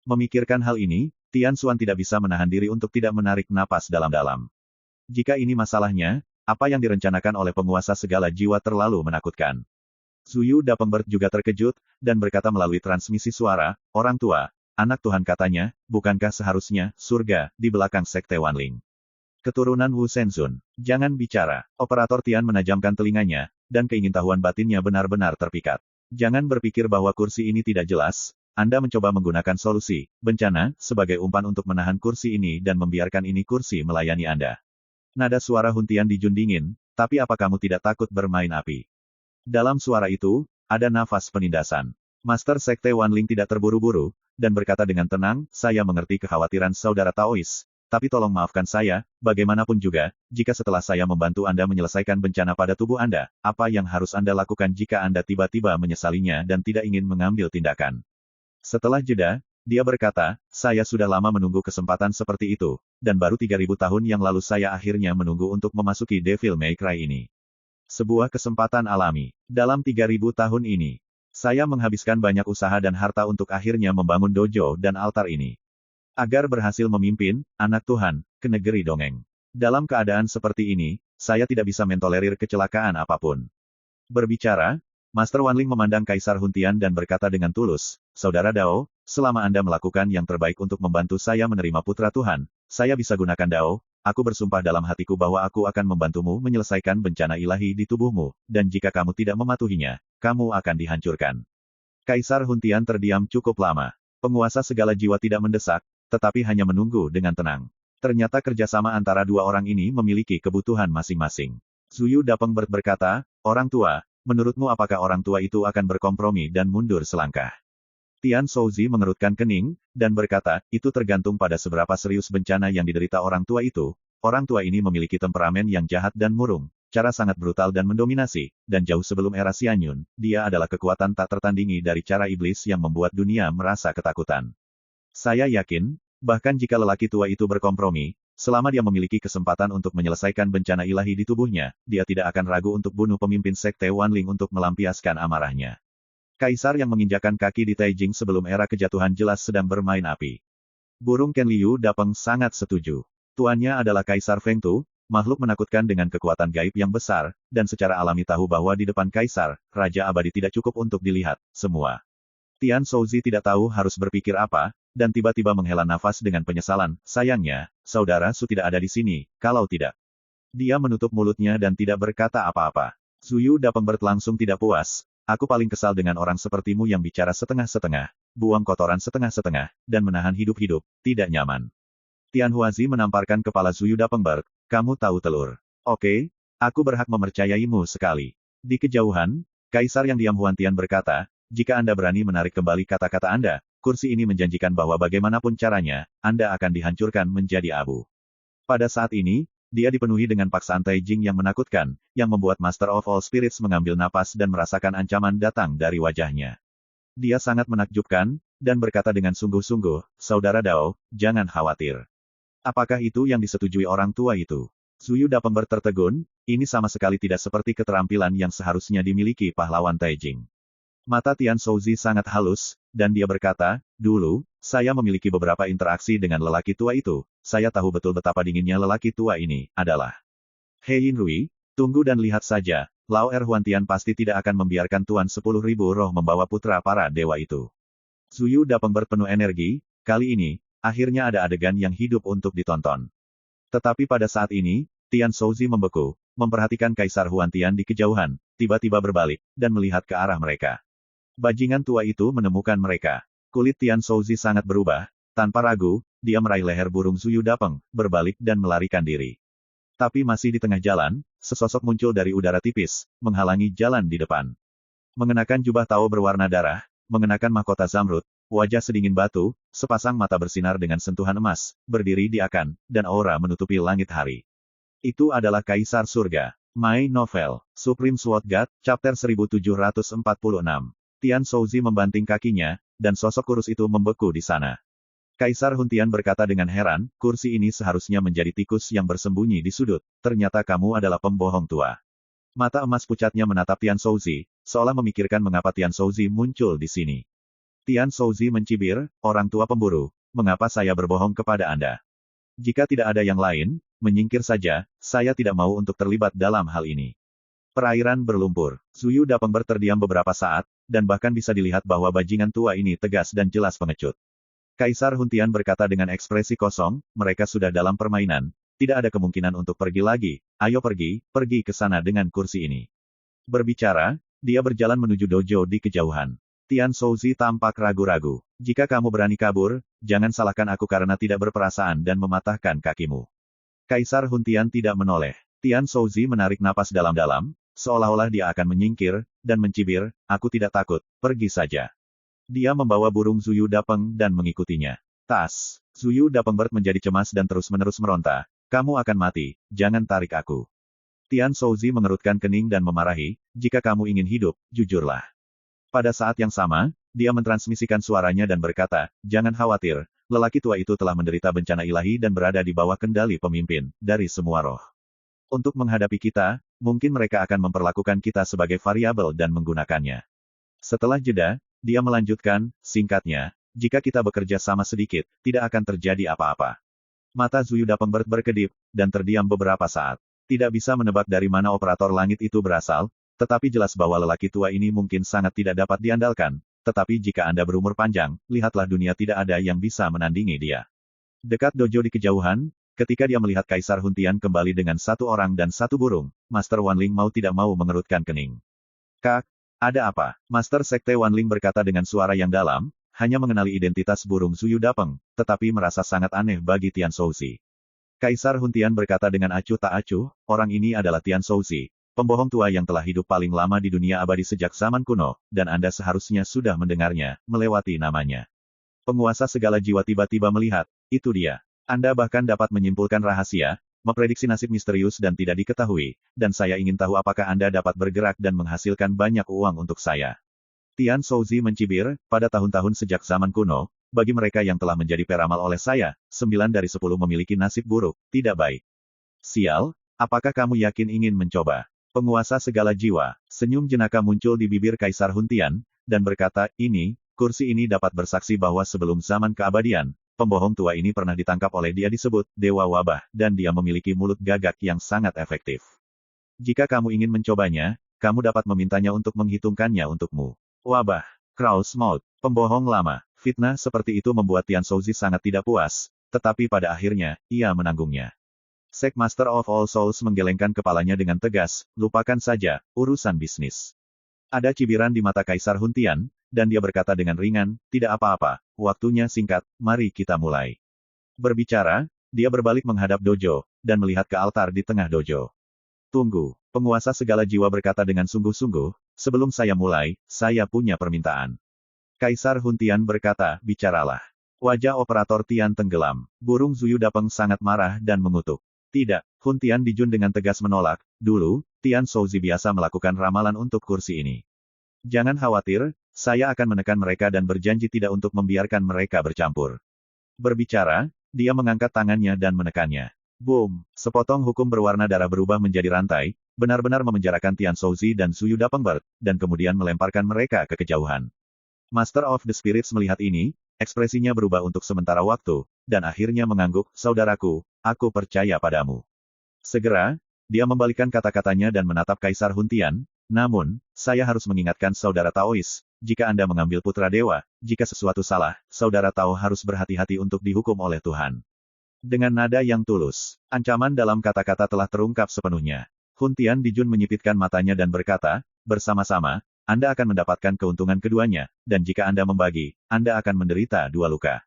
Memikirkan hal ini, Tian Xuan tidak bisa menahan diri untuk tidak menarik napas dalam-dalam. Jika ini masalahnya, apa yang direncanakan oleh penguasa segala jiwa terlalu menakutkan. Zuyu Dapengbert juga terkejut, dan berkata melalui transmisi suara, orang tua, anak Tuhan katanya, bukankah seharusnya, surga, di belakang Sekte Wanling? Keturunan Wu Shenzun. Jangan bicara. Operator Tian menajamkan telinganya, dan keingintahuan batinnya benar-benar terpikat. Jangan berpikir bahwa kursi ini tidak jelas. Anda mencoba menggunakan solusi, bencana, sebagai umpan untuk menahan kursi ini dan membiarkan ini kursi melayani Anda. Nada suara Huntian dijun dingin, tapi apa kamu tidak takut bermain api? Dalam suara itu, ada nafas penindasan. Master Sekte Wanling tidak terburu-buru, dan berkata dengan tenang, saya mengerti kekhawatiran saudara Taois, tapi tolong maafkan saya, bagaimanapun juga, jika setelah saya membantu Anda menyelesaikan bencana pada tubuh Anda, apa yang harus Anda lakukan jika Anda tiba-tiba menyesalinya dan tidak ingin mengambil tindakan? Setelah jeda, dia berkata, saya sudah lama menunggu kesempatan seperti itu, dan baru 3000 tahun yang lalu saya akhirnya menunggu untuk memasuki Devil May Cry ini. Sebuah kesempatan alami. Dalam 3000 tahun ini, saya menghabiskan banyak usaha dan harta untuk akhirnya membangun dojo dan altar ini. Agar berhasil memimpin, anak Tuhan, ke negeri dongeng. Dalam keadaan seperti ini, saya tidak bisa mentolerir kecelakaan apapun. Berbicara, Master Wanling memandang Kaisar Huntian dan berkata dengan tulus, Saudara Dao, selama Anda melakukan yang terbaik untuk membantu saya menerima putra Tuhan, saya bisa gunakan Dao, aku bersumpah dalam hatiku bahwa aku akan membantumu menyelesaikan bencana ilahi di tubuhmu, dan jika kamu tidak mematuhinya, kamu akan dihancurkan. Kaisar Huntian terdiam cukup lama. Penguasa segala jiwa tidak mendesak, tetapi hanya menunggu dengan tenang. Ternyata kerjasama antara dua orang ini memiliki kebutuhan masing-masing. Zuyu Dapengbert berkata, orang tua, menurutmu apakah orang tua itu akan berkompromi dan mundur selangkah? Tian Shouzi mengerutkan kening, dan berkata, itu tergantung pada seberapa serius bencana yang diderita orang tua itu. Orang tua ini memiliki temperamen yang jahat dan murung, cara sangat brutal dan mendominasi, dan jauh sebelum era Xianyun, dia adalah kekuatan tak tertandingi dari cara iblis yang membuat dunia merasa ketakutan. Saya yakin, bahkan jika lelaki tua itu berkompromi, selama dia memiliki kesempatan untuk menyelesaikan bencana ilahi di tubuhnya, dia tidak akan ragu untuk bunuh pemimpin Sekte Wanling untuk melampiaskan amarahnya. Kaisar yang menginjakan kaki di Taijing sebelum era kejatuhan jelas sedang bermain api. Burung Ken Liu Dapeng sangat setuju. Tuannya adalah Kaisar Feng Tu, makhluk menakutkan dengan kekuatan gaib yang besar, dan secara alami tahu bahwa di depan Kaisar, Raja Abadi tidak cukup untuk dilihat, semua. Tian Shouzi tidak tahu harus berpikir apa, dan tiba-tiba menghela nafas dengan penyesalan, sayangnya, Saudara Su tidak ada di sini, kalau tidak. Dia menutup mulutnya dan tidak berkata apa-apa. Zuyu Dapengbert langsung tidak puas, aku paling kesal dengan orang sepertimu yang bicara setengah-setengah. buang kotoran setengah-setengah, dan menahan hidup-hidup, tidak nyaman. Tian Huazi menamparkan kepala Zuyu Dapengberg, kamu tahu telur. Oke, aku berhak mempercayaimu sekali. Di kejauhan, Kaisar yang diam Huan Tian berkata, jika Anda berani menarik kembali kata-kata Anda, kursi ini menjanjikan bahwa bagaimanapun caranya, Anda akan dihancurkan menjadi abu. Pada saat ini, dia dipenuhi dengan paksaan Taijing yang menakutkan, yang membuat Master of All Spirits mengambil napas dan merasakan ancaman datang dari wajahnya. Dia sangat menakjubkan, dan berkata dengan sungguh-sungguh, Saudara Dao, jangan khawatir. Apakah itu yang disetujui orang tua itu? Zuyu Dapengberg tertegun, ini sama sekali tidak seperti keterampilan yang seharusnya dimiliki pahlawan Taijing. Mata Tian Shouzi sangat halus, dan dia berkata, dulu, saya memiliki beberapa interaksi dengan lelaki tua itu, saya tahu betul betapa dinginnya lelaki tua ini, adalah. He Yinrui, tunggu dan lihat saja, Lao Huantian pasti tidak akan membiarkan Tuan 10.000 roh membawa putra para dewa itu. Zuyu Dapengberg penuh energi, kali ini, akhirnya ada adegan yang hidup untuk ditonton. Tetapi pada saat ini, Tian Shouzi membeku, memperhatikan Kaisar Huantian di kejauhan, tiba-tiba berbalik, dan melihat ke arah mereka. Bajingan tua itu menemukan mereka. Kulit Tian Shouzi sangat berubah, tanpa ragu, dia meraih leher burung Zuyu Dapeng, berbalik dan melarikan diri. Tapi masih di tengah jalan, sesosok muncul dari udara tipis, menghalangi jalan di depan. Mengenakan jubah Tao berwarna darah, mengenakan mahkota zamrud, wajah sedingin batu, sepasang mata bersinar dengan sentuhan emas, berdiri di akan, dan aura menutupi langit hari. Itu adalah Kaisar Surga. My Novel, Supreme Sword God, Chapter 1746. Tian Shouzi membanting kakinya, dan sosok kurus itu membeku di sana. Kaisar Huntian berkata dengan heran, kursi ini seharusnya menjadi tikus yang bersembunyi di sudut, ternyata kamu adalah pembohong tua. Mata emas pucatnya menatap Tian Shouzi, seolah memikirkan mengapa Tian Shouzi muncul di sini. Tian Shouzi mencibir, orang tua pemburu, mengapa saya berbohong kepada Anda? Jika tidak ada yang lain, menyingkir saja, saya tidak mau untuk terlibat dalam hal ini. Perairan berlumpur. Zuyu Dapengberg terdiam beberapa saat, dan bahkan bisa dilihat bahwa bajingan tua ini tegas dan jelas pengecut. Kaisar Huntian berkata dengan ekspresi kosong, mereka sudah dalam permainan, tidak ada kemungkinan untuk pergi lagi, ayo pergi ke sana dengan kursi ini. Berbicara, dia berjalan menuju dojo di kejauhan. Tian Shouzi tampak ragu-ragu. Jika kamu berani kabur, jangan salahkan aku karena tidak berperasaan dan mematahkan kakimu. Kaisar Huntian tidak menoleh. Tian Shouzi menarik napas dalam-dalam, seolah-olah dia akan menyingkir, dan mencibir, aku tidak takut, pergi saja. Dia membawa burung Zuyu Dapeng dan mengikutinya. Tas. Zuyu Dapengberg menjadi cemas dan terus-menerus meronta, kamu akan mati, jangan tarik aku. Tian Shouzi mengerutkan kening dan memarahi, jika kamu ingin hidup, jujurlah. Pada saat yang sama, dia mentransmisikan suaranya dan berkata, jangan khawatir, lelaki tua itu telah menderita bencana ilahi dan berada di bawah kendali pemimpin, dari semua roh. Untuk menghadapi kita, mungkin mereka akan memperlakukan kita sebagai variabel dan menggunakannya. Setelah jeda, dia melanjutkan, singkatnya, jika kita bekerja sama sedikit, tidak akan terjadi apa-apa. Mata Zuyu Dapengberg berkedip, dan terdiam beberapa saat. Tidak bisa menebak dari mana operator langit itu berasal, tetapi jelas bahwa lelaki tua ini mungkin sangat tidak dapat diandalkan, tetapi jika Anda berumur panjang, lihatlah dunia tidak ada yang bisa menandingi dia. Dekat dojo di kejauhan, ketika dia melihat Kaisar Huntian kembali dengan satu orang dan satu burung, Master Wanling mau tidak mau mengerutkan kening. Kak, ada apa? Master Sekte Wanling berkata dengan suara yang dalam, hanya mengenali identitas burung Zuyu Dapeng, tetapi merasa sangat aneh bagi Tian Shouzi. Kaisar Huntian berkata dengan acuh tak acuh, orang ini adalah Tian Shouzi, pembohong tua yang telah hidup paling lama di dunia abadi sejak zaman kuno, dan Anda seharusnya sudah mendengarnya, melewati namanya. Penguasa segala jiwa tiba-tiba melihat, itu dia. Anda bahkan dapat menyimpulkan rahasia, memprediksi nasib misterius dan tidak diketahui, dan saya ingin tahu apakah Anda dapat bergerak dan menghasilkan banyak uang untuk saya. Tian Shouzi mencibir, pada tahun-tahun sejak zaman kuno, bagi mereka yang telah menjadi peramal oleh saya, 9 dari 10 memiliki nasib buruk, tidak baik. Sial, apakah kamu yakin ingin mencoba? Penguasa segala jiwa, senyum jenaka muncul di bibir Kaisar Huntian, dan berkata, kursi ini dapat bersaksi bahwa sebelum zaman keabadian, pembohong tua ini pernah ditangkap oleh dia disebut, Dewa Wabah, dan dia memiliki mulut gagak yang sangat efektif. Jika kamu ingin mencobanya, kamu dapat memintanya untuk menghitungkannya untukmu. Wabah, Kraus Mouth, pembohong lama, fitnah seperti itu membuat Tian Shouzi sangat tidak puas, tetapi pada akhirnya, ia menanggungnya. Sek Master of All Souls menggelengkan kepalanya dengan tegas, lupakan saja, urusan bisnis. Ada cibiran di mata Kaisar Huntian, dan dia berkata dengan ringan, tidak apa-apa, waktunya singkat, mari kita mulai. Berbicara, dia berbalik menghadap dojo, dan melihat ke altar di tengah dojo. Tunggu, penguasa segala jiwa berkata dengan sungguh-sungguh, sebelum saya mulai, saya punya permintaan. Kaisar Huntian berkata, bicaralah. Wajah operator Tian tenggelam. Burung Zuyu Dapeng sangat marah dan mengutuk. Tidak, Huntian Dijun dengan tegas menolak, dulu, Tian Shouzi biasa melakukan ramalan untuk kursi ini. Jangan khawatir, saya akan menekan mereka dan berjanji tidak untuk membiarkan mereka bercampur. Berbicara, dia mengangkat tangannya dan menekannya. Boom! Sepotong hukum berwarna darah berubah menjadi rantai, benar-benar memenjarakan Tian Shouzi dan Zuyu Dapengbert, dan kemudian melemparkan mereka ke kejauhan. Master of the Spirits melihat ini, ekspresinya berubah untuk sementara waktu, dan akhirnya mengangguk, saudaraku, aku percaya padamu. Segera, dia membalikkan kata-katanya dan menatap Kaisar Huntian, namun, saya harus mengingatkan saudara Taois, jika Anda mengambil putra dewa, jika sesuatu salah, saudara Tao harus berhati-hati untuk dihukum oleh Tuhan. Dengan nada yang tulus, ancaman dalam kata-kata telah terungkap sepenuhnya. Huntian Dijun menyipitkan matanya dan berkata, bersama-sama, Anda akan mendapatkan keuntungan keduanya, dan jika Anda membagi, Anda akan menderita 2 luka.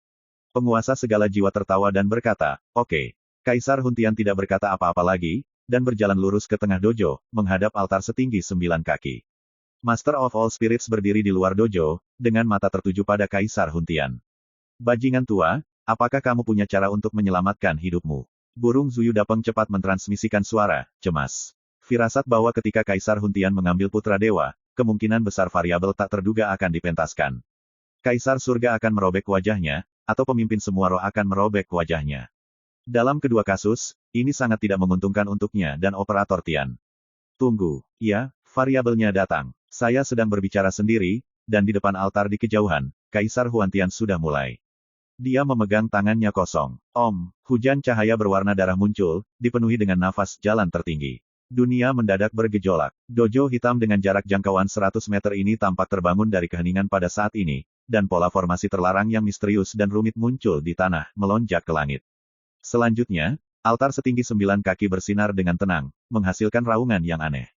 Penguasa segala jiwa tertawa dan berkata, oke. Kaisar Huntian tidak berkata apa-apa lagi, dan berjalan lurus ke tengah dojo, menghadap altar setinggi 9 kaki. Master of All Spirits berdiri di luar dojo, dengan mata tertuju pada Kaisar Huntian. Bajingan tua, apakah kamu punya cara untuk menyelamatkan hidupmu? Burung Zuyu Dapeng cepat mentransmisikan suara, cemas. Firasat bahwa ketika Kaisar Huntian mengambil putra dewa, kemungkinan besar variabel tak terduga akan dipentaskan. Kaisar surga akan merobek wajahnya, atau pemimpin semua roh akan merobek wajahnya. Dalam kedua kasus, ini sangat tidak menguntungkan untuknya dan operator Tian. Tunggu, ya, variabelnya datang. Saya sedang berbicara sendiri, dan di depan altar di kejauhan, Kaisar Huantian sudah mulai. Dia memegang tangannya kosong. Hujan cahaya berwarna darah muncul, dipenuhi dengan nafas jalan tertinggi. Dunia mendadak bergejolak. Dojo hitam dengan jarak jangkauan 100 meter ini tampak terbangun dari keheningan pada saat ini, dan pola formasi terlarang yang misterius dan rumit muncul di tanah, melonjak ke langit. Selanjutnya, altar setinggi 9 kaki bersinar dengan tenang, menghasilkan raungan yang aneh.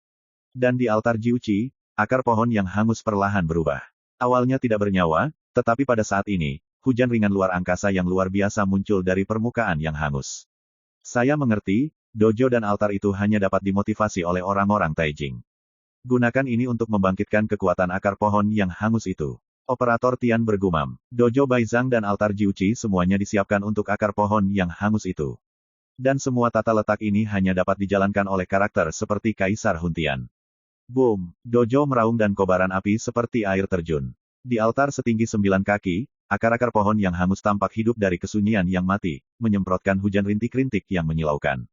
Dan di altar Jiuchi, akar pohon yang hangus perlahan berubah. Awalnya tidak bernyawa, tetapi pada saat ini, hujan ringan luar angkasa yang luar biasa muncul dari permukaan yang hangus. Saya mengerti, dojo dan altar itu hanya dapat dimotivasi oleh orang-orang Taijing. Gunakan ini untuk membangkitkan kekuatan akar pohon yang hangus itu. Operator Tian bergumam. Dojo Baizhang dan altar Jiuchi semuanya disiapkan untuk akar pohon yang hangus itu. Dan semua tata letak ini hanya dapat dijalankan oleh karakter seperti Kaisar Huntian. Boom! Dojo meraung dan kobaran api seperti air terjun. Di altar setinggi 9 kaki, akar-akar pohon yang hangus tampak hidup dari kesunyian yang mati, menyemprotkan hujan rintik-rintik yang menyilaukan.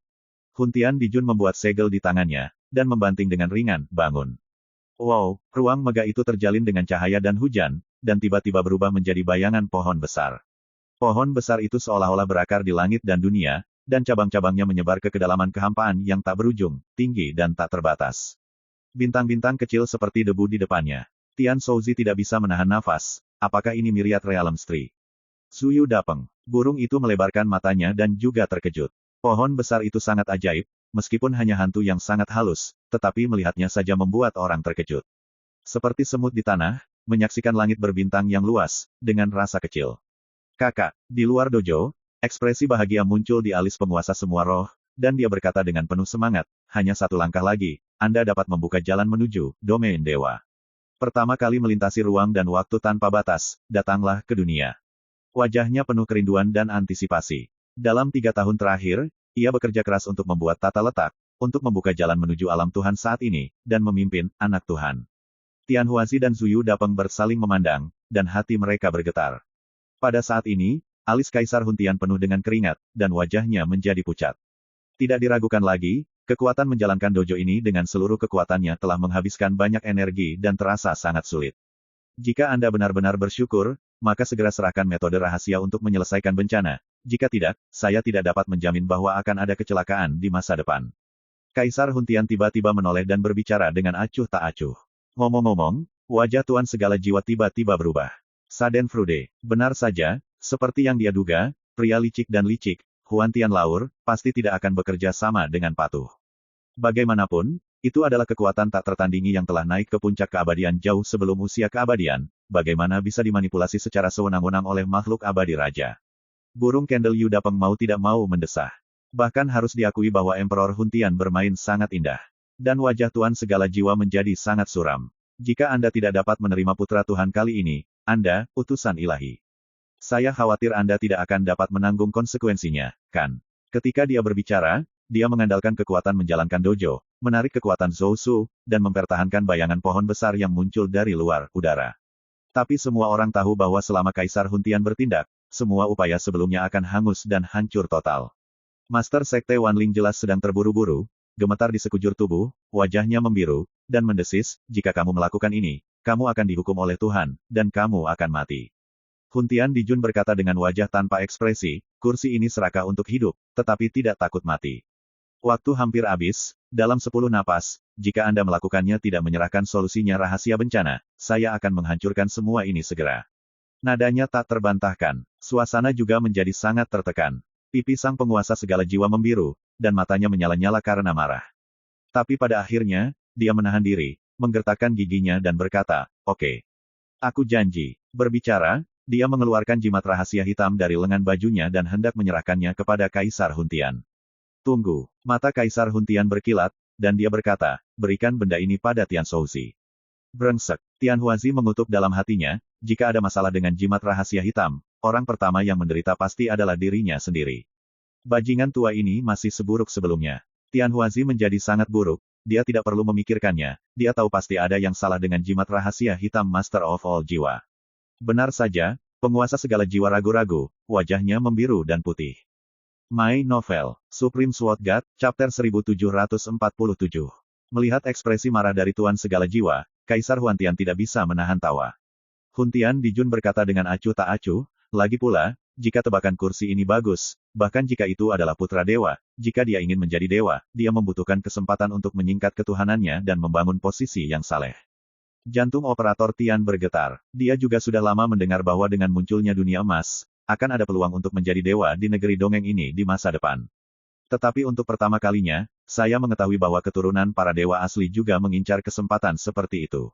Huntian Dijun membuat segel di tangannya, dan membanting dengan ringan, bangun. Wow, ruang megah itu terjalin dengan cahaya dan hujan, dan tiba-tiba berubah menjadi bayangan pohon besar. Pohon besar itu seolah-olah berakar di langit dan dunia, dan cabang-cabangnya menyebar ke kedalaman kehampaan yang tak berujung, tinggi dan tak terbatas. Bintang-bintang kecil seperti debu di depannya. Tian Shouzi tidak bisa menahan nafas. Apakah ini Myriad Realm Tree? Zuyu Dapeng. Burung itu melebarkan matanya dan juga terkejut. Pohon besar itu sangat ajaib, meskipun hanya hantu yang sangat halus, tetapi melihatnya saja membuat orang terkejut. Seperti semut di tanah, menyaksikan langit berbintang yang luas, dengan rasa kecil. Kakak, di luar dojo, ekspresi bahagia muncul di alis penguasa semua roh, dan dia berkata dengan penuh semangat, hanya 1 langkah lagi, Anda dapat membuka jalan menuju domain dewa. Pertama kali melintasi ruang dan waktu tanpa batas, datanglah ke dunia. Wajahnya penuh kerinduan dan antisipasi. Dalam 3 tahun terakhir, ia bekerja keras untuk membuat tata letak, untuk membuka jalan menuju alam Tuhan saat ini, dan memimpin anak Tuhan. Tian Huazi dan Zuyu Dapeng bersaling memandang, dan hati mereka bergetar. Pada saat ini, alis Kaisar Huntian penuh dengan keringat, dan wajahnya menjadi pucat. Tidak diragukan lagi, kekuatan menjalankan dojo ini dengan seluruh kekuatannya telah menghabiskan banyak energi dan terasa sangat sulit. Jika Anda benar-benar bersyukur, maka segera serahkan metode rahasia untuk menyelesaikan bencana. Jika tidak, saya tidak dapat menjamin bahwa akan ada kecelakaan di masa depan. Kaisar Huntian tiba-tiba menoleh dan berbicara dengan acuh tak acuh. Ngomong-ngomong, wajah Tuan segala jiwa tiba-tiba berubah. Saden Frude, benar saja, seperti yang dia duga, pria licik dan licik, Huantian Laur, pasti tidak akan bekerja sama dengan patuh. Bagaimanapun, itu adalah kekuatan tak tertandingi yang telah naik ke puncak keabadian jauh sebelum usia keabadian, bagaimana bisa dimanipulasi secara sewenang-wenang oleh makhluk abadi raja. Burung Candle Yu Dapeng mau tidak mau mendesah. Bahkan harus diakui bahwa Emperor Huntian bermain sangat indah. Dan wajah Tuan segala jiwa menjadi sangat suram. Jika Anda tidak dapat menerima putra Tuhan kali ini, Anda, utusan ilahi. Saya khawatir Anda tidak akan dapat menanggung konsekuensinya, kan? Ketika dia berbicara, dia mengandalkan kekuatan menjalankan dojo, menarik kekuatan Zhou Su, dan mempertahankan bayangan pohon besar yang muncul dari luar udara. Tapi semua orang tahu bahwa selama Kaisar Huntian bertindak, semua upaya sebelumnya akan hangus dan hancur total. Master Sekte Wanling jelas sedang terburu-buru, gemetar di sekujur tubuh, wajahnya membiru, dan mendesis, jika kamu melakukan ini, kamu akan dihukum oleh Tuhan, dan kamu akan mati. Huntian Dijun berkata dengan wajah tanpa ekspresi, kursi ini serakah untuk hidup, tetapi tidak takut mati. Waktu hampir habis, dalam 10 napas, jika Anda melakukannya tidak menyerahkan solusinya rahasia bencana, saya akan menghancurkan semua ini segera. Nadanya tak terbantahkan, suasana juga menjadi sangat tertekan. Pipi sang penguasa segala jiwa membiru, dan matanya menyala-nyala karena marah. Tapi pada akhirnya, dia menahan diri, menggertakkan giginya dan berkata, "Oke. Aku janji." Berbicara, dia mengeluarkan jimat rahasia hitam dari lengan bajunya dan hendak menyerahkannya kepada Kaisar Huntian. Tunggu. Mata Kaisar Huntian berkilat, dan dia berkata, "Berikan benda ini pada Tian Shouzi." Brengsek. Tian Huazi mengutuk dalam hatinya, jika ada masalah dengan jimat rahasia hitam, orang pertama yang menderita pasti adalah dirinya sendiri. Bajingan tua ini masih seburuk sebelumnya. Tian Huazi menjadi sangat buruk, dia tidak perlu memikirkannya, dia tahu pasti ada yang salah dengan jimat rahasia hitam Master of All Jiwa. Benar saja, penguasa segala jiwa ragu-ragu, wajahnya membiru dan putih. My Novel, Supreme Sword God, Chapter 1747. Melihat ekspresi marah dari Tuan segala jiwa, Kaisar Huntian tidak bisa menahan tawa. Huntian Dijun berkata dengan acuh tak acuh, lagi pula, jika tebakan kursi ini bagus, bahkan jika itu adalah putra dewa, jika dia ingin menjadi dewa, dia membutuhkan kesempatan untuk menyingkat ketuhanannya dan membangun posisi yang saleh. Jantung operator Tian bergetar. Dia juga sudah lama mendengar bahwa dengan munculnya dunia emas, akan ada peluang untuk menjadi dewa di negeri dongeng ini di masa depan. Tetapi untuk pertama kalinya, saya mengetahui bahwa keturunan para dewa asli juga mengincar kesempatan seperti itu.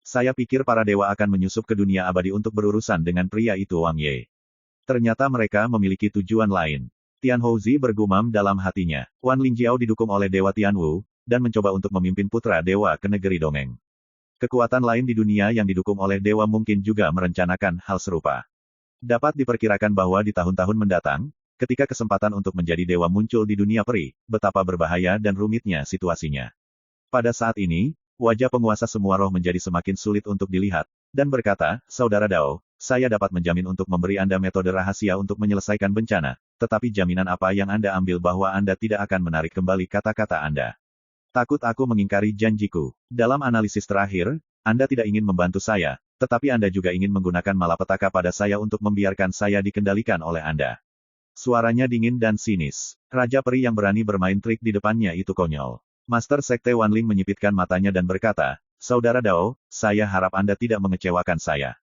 Saya pikir para dewa akan menyusup ke dunia abadi untuk berurusan dengan pria itu Wang Ye. Ternyata mereka memiliki tujuan lain. Tian Houzi bergumam dalam hatinya. Wan Lingjiao didukung oleh Dewa Tianwu, dan mencoba untuk memimpin putra dewa ke negeri dongeng. Kekuatan lain di dunia yang didukung oleh dewa mungkin juga merencanakan hal serupa. Dapat diperkirakan bahwa di tahun-tahun mendatang, ketika kesempatan untuk menjadi dewa muncul di dunia peri, betapa berbahaya dan rumitnya situasinya. Pada saat ini, wajah penguasa semua roh menjadi semakin sulit untuk dilihat, dan berkata, "Saudara Dao, saya dapat menjamin untuk memberi Anda metode rahasia untuk menyelesaikan bencana, tetapi jaminan apa yang Anda ambil bahwa Anda tidak akan menarik kembali kata-kata Anda? Takut aku mengingkari janjiku. Dalam analisis terakhir, Anda tidak ingin membantu saya, tetapi Anda juga ingin menggunakan malapetaka pada saya untuk membiarkan saya dikendalikan oleh Anda." Suaranya dingin dan sinis. Raja peri yang berani bermain trik di depannya itu konyol. Master Sekte Wanling menyipitkan matanya dan berkata, "Saudara Dao, saya harap Anda tidak mengecewakan saya."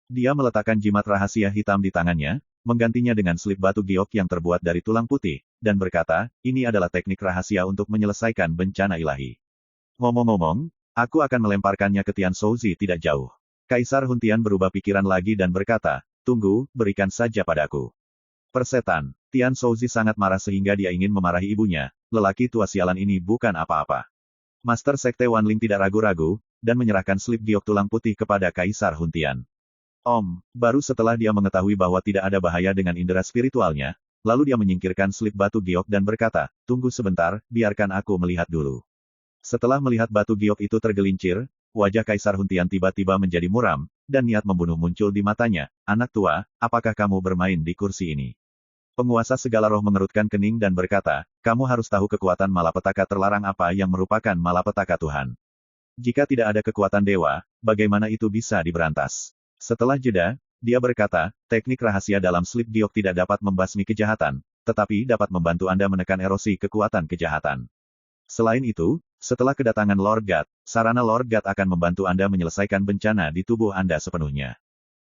Dia meletakkan jimat rahasia hitam di tangannya, menggantinya dengan slip batu giok yang terbuat dari tulang putih, dan berkata, "Ini adalah teknik rahasia untuk menyelesaikan bencana ilahi. Ngomong-ngomong, aku akan melemparkannya ke Tian Shouzi tidak jauh." Kaisar Huntian berubah pikiran lagi dan berkata, "Tunggu, berikan saja padaku." Persetan. Tian Shouzi sangat marah sehingga dia ingin memarahi ibunya, lelaki tua sialan ini bukan apa-apa. Master Sekte Wanling tidak ragu-ragu, dan menyerahkan slip giok tulang putih kepada Kaisar Huntian. Baru setelah dia mengetahui bahwa tidak ada bahaya dengan indera spiritualnya, lalu dia menyingkirkan slip batu giok dan berkata, "Tunggu sebentar, biarkan aku melihat dulu." Setelah melihat batu giok itu tergelincir, wajah Kaisar Huntian tiba-tiba menjadi muram, dan niat membunuh muncul di matanya. "Anak tua, apakah kamu bermain di kursi ini?" Penguasa segala roh mengerutkan kening dan berkata, "Kamu harus tahu kekuatan malapetaka terlarang apa yang merupakan malapetaka Tuhan. Jika tidak ada kekuatan dewa, bagaimana itu bisa diberantas?" Setelah jeda, dia berkata, "Teknik rahasia dalam slip giok tidak dapat membasmi kejahatan, tetapi dapat membantu Anda menekan erosi kekuatan kejahatan. Selain itu, setelah kedatangan Lord God, sarana Lord God akan membantu Anda menyelesaikan bencana di tubuh Anda sepenuhnya."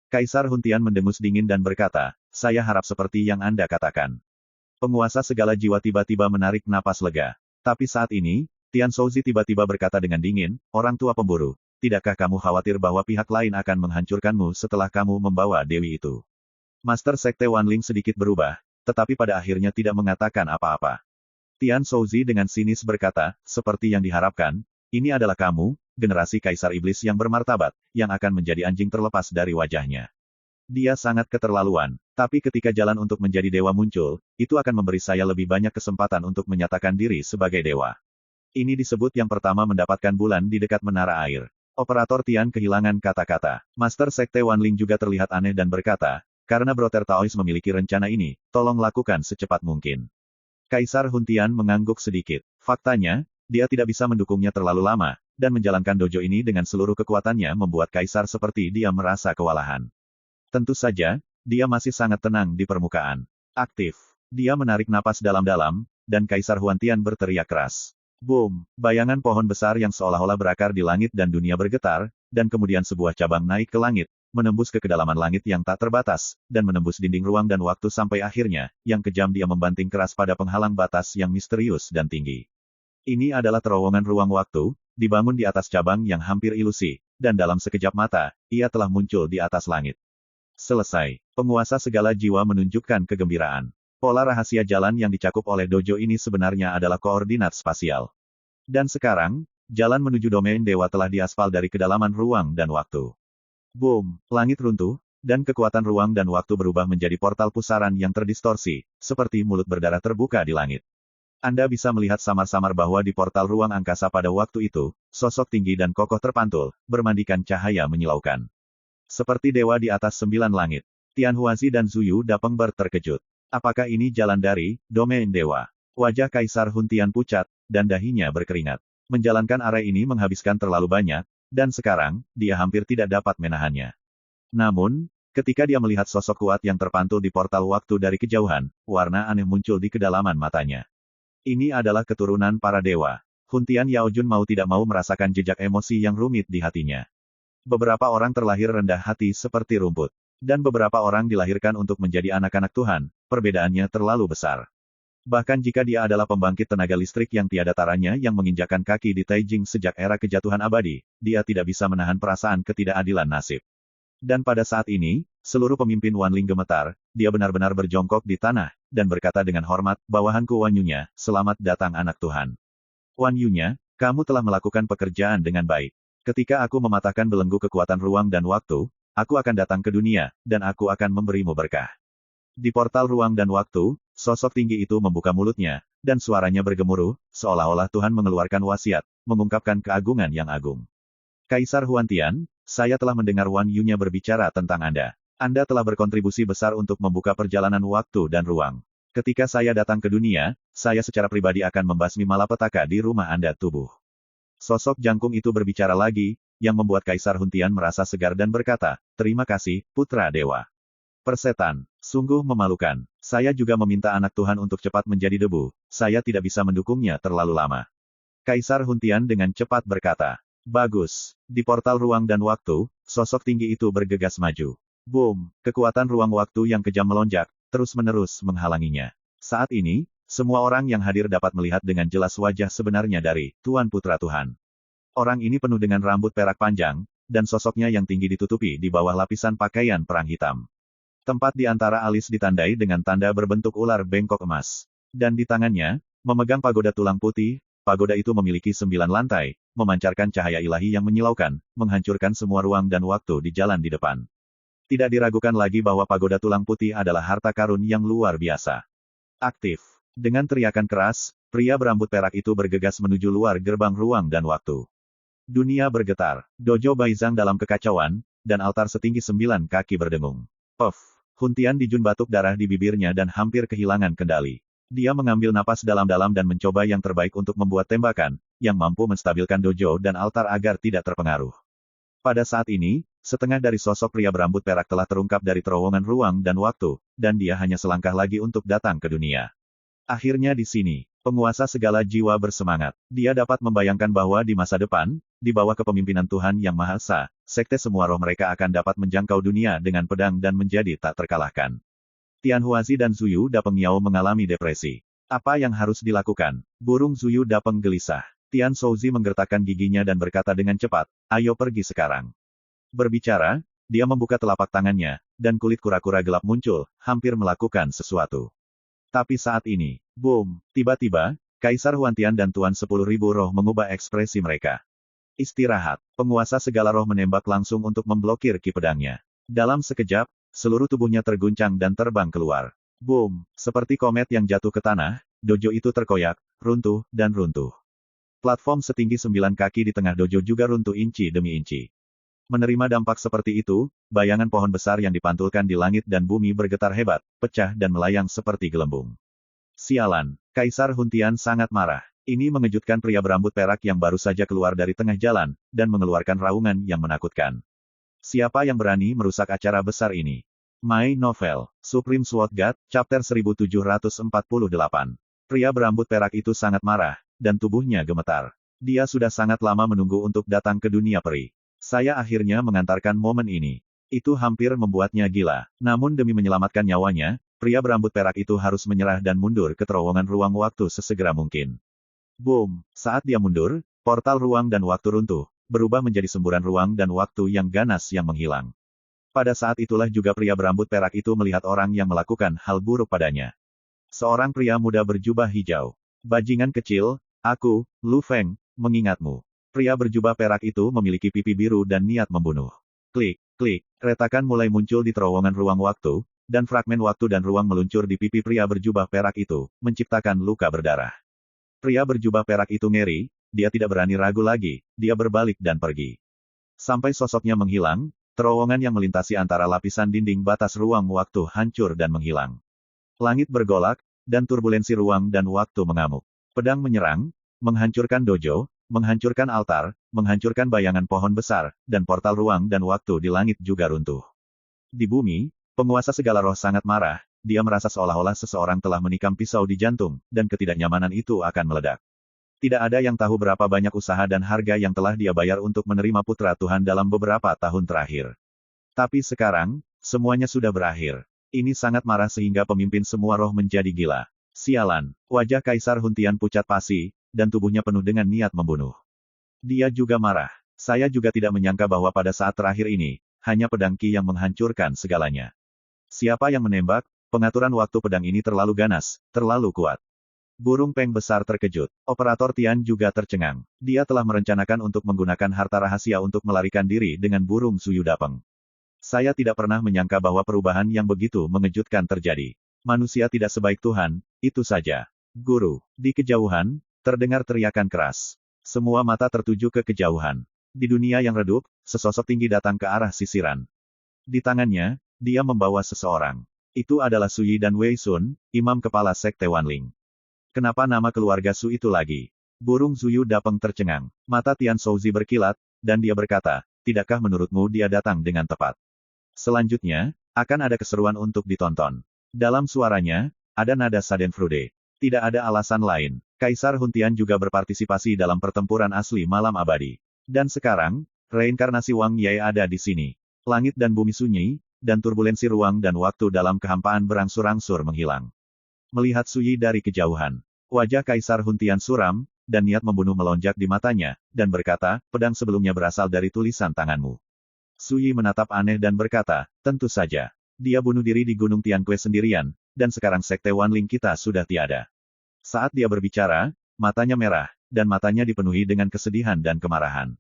Kaisar Huntian mendengus dingin dan berkata, "Saya harap seperti yang Anda katakan." Penguasa segala jiwa tiba-tiba menarik napas lega. Tapi saat ini, Tian Shouzi tiba-tiba berkata dengan dingin, "Orang tua pemburu, tidakkah kamu khawatir bahwa pihak lain akan menghancurkanmu setelah kamu membawa dewi itu? Master Sekte Wanling sedikit berubah, tetapi pada akhirnya tidak mengatakan apa-apa. Tian Shouzi dengan sinis berkata, seperti yang diharapkan, ini adalah kamu, generasi Kaisar Iblis yang bermartabat, yang akan menjadi anjing terlepas dari wajahnya. Dia sangat keterlaluan, tapi ketika jalan untuk menjadi dewa muncul, itu akan memberi saya lebih banyak kesempatan untuk menyatakan diri sebagai dewa. Ini disebut yang pertama mendapatkan bulan di dekat menara air. Operator Tian kehilangan kata-kata. Master Sekte Wanling juga terlihat aneh dan berkata, karena Brother Taois memiliki rencana ini, tolong lakukan secepat mungkin. Kaisar Hun Tian mengangguk sedikit. Faktanya, dia tidak bisa mendukungnya terlalu lama, dan menjalankan dojo ini dengan seluruh kekuatannya membuat Kaisar seperti dia merasa kewalahan. Tentu saja, dia masih sangat tenang di permukaan. Aktif. Dia menarik napas dalam-dalam, dan Kaisar Huan Tian berteriak keras. Boom! Bayangan pohon besar yang seolah-olah berakar di langit dan dunia bergetar, dan kemudian sebuah cabang naik ke langit, menembus ke kedalaman langit yang tak terbatas, dan menembus dinding ruang dan waktu sampai akhirnya, yang kejam dia membanting keras pada penghalang batas yang misterius dan tinggi. Ini adalah terowongan ruang waktu, dibangun di atas cabang yang hampir ilusi, dan dalam sekejap mata, ia telah muncul di atas langit. Selesai. Penguasa segala jiwa menunjukkan kegembiraan. Pola rahasia jalan yang dicakup oleh dojo ini sebenarnya adalah koordinat spasial. Dan sekarang, jalan menuju domain dewa telah diaspal dari kedalaman ruang dan waktu. Boom! Langit runtuh, dan kekuatan ruang dan waktu berubah menjadi portal pusaran yang terdistorsi, seperti mulut berdarah terbuka di langit. Anda bisa melihat samar-samar bahwa di portal ruang angkasa pada waktu itu, sosok tinggi dan kokoh terpantul, bermandikan cahaya menyilaukan. Seperti dewa di atas 9 langit. Tian Huazi dan Zuyu Dapengber terkejut. Apakah ini jalan dari domain dewa? Wajah Kaisar Hun Tian pucat, dan dahinya berkeringat. Menjalankan area ini menghabiskan terlalu banyak, dan sekarang, dia hampir tidak dapat menahannya. Namun, ketika dia melihat sosok kuat yang terpantul di portal waktu dari kejauhan, warna aneh muncul di kedalaman matanya. Ini adalah keturunan para dewa. Hun Tian Yaojun mau tidak mau merasakan jejak emosi yang rumit di hatinya. Beberapa orang terlahir rendah hati seperti rumput. Dan beberapa orang dilahirkan untuk menjadi anak-anak Tuhan, perbedaannya terlalu besar. Bahkan jika dia adalah pembangkit tenaga listrik yang tiada taranya yang menginjakan kaki di Taijing sejak era kejatuhan abadi, dia tidak bisa menahan perasaan ketidakadilan nasib. Dan pada saat ini, seluruh pemimpin Wanling gemetar, dia benar-benar berjongkok di tanah, dan berkata dengan hormat, bawahanku Wan Yunya, selamat datang anak Tuhan. Wan Yunya, kamu telah melakukan pekerjaan dengan baik. Ketika aku mematahkan belenggu kekuatan ruang dan waktu, aku akan datang ke dunia, dan aku akan memberimu berkah. Di portal ruang dan waktu, sosok tinggi itu membuka mulutnya, dan suaranya bergemuruh, seolah-olah Tuhan mengeluarkan wasiat, mengungkapkan keagungan yang agung. Kaisar Huan Tian, saya telah mendengar Wan Yunya berbicara tentang Anda. Anda telah berkontribusi besar untuk membuka perjalanan waktu dan ruang. Ketika saya datang ke dunia, saya secara pribadi akan membasmi malapetaka di rumah Anda tubuh. Sosok jangkung itu berbicara lagi, yang membuat Kaisar Hun Tian merasa segar dan berkata, terima kasih, Putra Dewa. Persetan, sungguh memalukan. Saya juga meminta anak Tuhan untuk cepat menjadi debu, saya tidak bisa mendukungnya terlalu lama. Kaisar Hun Tian dengan cepat berkata, bagus. Di portal ruang dan waktu, sosok tinggi itu bergegas maju. Boom, kekuatan ruang waktu yang kejam melonjak, terus-menerus menghalanginya. Saat ini, semua orang yang hadir dapat melihat dengan jelas wajah sebenarnya dari Tuan Putra Tuhan. Orang ini penuh dengan rambut perak panjang, dan sosoknya yang tinggi ditutupi di bawah lapisan pakaian perang hitam. Tempat di antara alis ditandai dengan tanda berbentuk ular bengkok emas. Dan di tangannya, memegang pagoda tulang putih, pagoda itu memiliki 9 lantai, memancarkan cahaya ilahi yang menyilaukan, menghancurkan semua ruang dan waktu di jalan di depan. Tidak diragukan lagi bahwa pagoda tulang putih adalah harta karun yang luar biasa. Aktif. Dengan teriakan keras, pria berambut perak itu bergegas menuju luar gerbang ruang dan waktu. Dunia bergetar. Dojo Baizhang dalam kekacauan, dan altar setinggi 9 kaki berdengung. Puff. Hun Tian dijun batuk darah di bibirnya dan hampir kehilangan kendali. Dia mengambil napas dalam-dalam dan mencoba yang terbaik untuk membuat tembakan, yang mampu menstabilkan dojo dan altar agar tidak terpengaruh. Pada saat ini, setengah dari sosok pria berambut perak telah terungkap dari terowongan ruang dan waktu, dan dia hanya selangkah lagi untuk datang ke dunia. Akhirnya di sini, penguasa segala jiwa bersemangat. Dia dapat membayangkan bahwa di masa depan, di bawah kepemimpinan Tuhan Yang Maha Esa, sekte semua roh mereka akan dapat menjangkau dunia dengan pedang dan menjadi tak terkalahkan. Tian Huazi dan Zuyu Dapeng Yao mengalami depresi. Apa yang harus dilakukan? Burung Zuyu Dapeng gelisah. Tian Shouzi menggertakkan giginya dan berkata dengan cepat, ayo pergi sekarang. Berbicara, dia membuka telapak tangannya, dan kulit kura-kura gelap muncul, hampir melakukan sesuatu. Tapi saat ini, boom, tiba-tiba, Kaisar Huantian dan Tuan 10.000 roh mengubah ekspresi mereka. Istirahat, penguasa segala roh menembak langsung untuk memblokir ki pedangnya. Dalam sekejap, seluruh tubuhnya terguncang dan terbang keluar. Boom, seperti komet yang jatuh ke tanah, dojo itu terkoyak, runtuh, dan runtuh. Platform setinggi 9 kaki di tengah dojo juga runtuh inci demi inci. Menerima dampak seperti itu, bayangan pohon besar yang dipantulkan di langit dan bumi bergetar hebat, pecah dan melayang seperti gelembung. Sialan, Kaisar Huntian sangat marah. Ini mengejutkan pria berambut perak yang baru saja keluar dari tengah jalan, dan mengeluarkan raungan yang menakutkan. Siapa yang berani merusak acara besar ini? My Novel, Supreme Sword God, Chapter 1748. Pria berambut perak itu sangat marah, dan tubuhnya gemetar. Dia sudah sangat lama menunggu untuk datang ke dunia peri. Saya akhirnya mengantarkan momen ini. Itu hampir membuatnya gila. Namun demi menyelamatkan nyawanya, pria berambut perak itu harus menyerah dan mundur ke terowongan ruang waktu sesegera mungkin. Boom! Saat dia mundur, portal ruang dan waktu runtuh, berubah menjadi semburan ruang dan waktu yang ganas yang menghilang. Pada saat itulah juga pria berambut perak itu melihat orang yang melakukan hal buruk padanya. Seorang pria muda berjubah hijau. Bajingan kecil, aku, Lu Feng, mengingatmu. Pria berjubah perak itu memiliki pipi biru dan niat membunuh. Klik, klik, retakan mulai muncul di terowongan ruang waktu, dan fragmen waktu dan ruang meluncur di pipi pria berjubah perak itu, menciptakan luka berdarah. Pria berjubah perak itu ngeri, dia tidak berani ragu lagi, dia berbalik dan pergi. Sampai sosoknya menghilang, terowongan yang melintasi antara lapisan dinding batas ruang waktu hancur dan menghilang. Langit bergolak, dan turbulensi ruang dan waktu mengamuk. Pedang menyerang, menghancurkan dojo, menghancurkan altar, menghancurkan bayangan pohon besar, dan portal ruang dan waktu di langit juga runtuh. Di bumi, penguasa segala roh sangat marah, dia merasa seolah-olah seseorang telah menikam pisau di jantung, dan ketidaknyamanan itu akan meledak. Tidak ada yang tahu berapa banyak usaha dan harga yang telah dia bayar untuk menerima putra Tuhan dalam beberapa tahun terakhir. Tapi sekarang, semuanya sudah berakhir. Ini sangat marah sehingga pemimpin semua roh menjadi gila. Sialan, wajah Kaisar Huntian pucat pasi, dan tubuhnya penuh dengan niat membunuh. Dia juga marah. Saya juga tidak menyangka bahwa pada saat terakhir ini, hanya pedang Qi yang menghancurkan segalanya. Siapa yang menembak? Pengaturan waktu pedang ini terlalu ganas, terlalu kuat. Burung Peng besar terkejut. Operator Tian juga tercengang. Dia telah merencanakan untuk menggunakan harta rahasia untuk melarikan diri dengan burung Suyu Dapeng. Saya tidak pernah menyangka bahwa perubahan yang begitu mengejutkan terjadi. Manusia tidak sebaik Tuhan, itu saja. Guru, di kejauhan, terdengar teriakan keras. Semua mata tertuju ke kejauhan. Di dunia yang redup, sesosok tinggi datang ke arah sisiran. Di tangannya, dia membawa seseorang. Itu adalah Su Yi dan Wei Sun, imam kepala sekte Wanling. Kenapa nama keluarga Su itu lagi? Burung Zuyu Dapeng tercengang. Mata Tian Shouzi berkilat, dan dia berkata, tidakkah menurutmu dia datang dengan tepat? Selanjutnya, akan ada keseruan untuk ditonton. Dalam suaranya, ada nada Schadenfreude. Tidak ada alasan lain. Kaisar Huntian juga berpartisipasi dalam pertempuran asli malam abadi. Dan sekarang, reinkarnasi Wang Ye ada di sini. Langit dan bumi sunyi, dan turbulensi ruang dan waktu dalam kehampaan berangsur-angsur menghilang. Melihat Su Yi dari kejauhan, wajah Kaisar Huntian suram, dan niat membunuh melonjak di matanya, dan berkata, pedang sebelumnya berasal dari tulisan tanganmu. Su Yi menatap aneh dan berkata, tentu saja. Dia bunuh diri di Gunung Tianque sendirian, dan sekarang sekte Wanling kita sudah tiada. Saat dia berbicara, matanya merah, dan matanya dipenuhi dengan kesedihan dan kemarahan.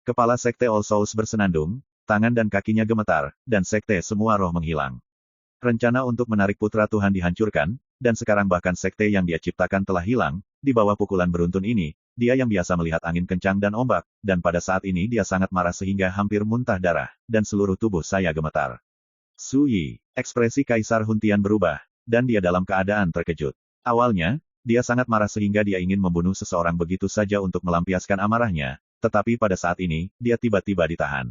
Kepala sekte All Souls bersenandung, tangan dan kakinya gemetar, dan sekte semua roh menghilang. Rencana untuk menarik putra Tuhan dihancurkan, dan sekarang bahkan sekte yang dia ciptakan telah hilang, di bawah pukulan beruntun ini, dia yang biasa melihat angin kencang dan ombak, dan pada saat ini dia sangat marah sehingga hampir muntah darah, dan seluruh tubuh saya gemetar. Su Yi, ekspresi Kaisar Huntian berubah, dan dia dalam keadaan terkejut. Awalnya, dia sangat marah sehingga dia ingin membunuh seseorang begitu saja untuk melampiaskan amarahnya, tetapi pada saat ini, dia tiba-tiba ditahan.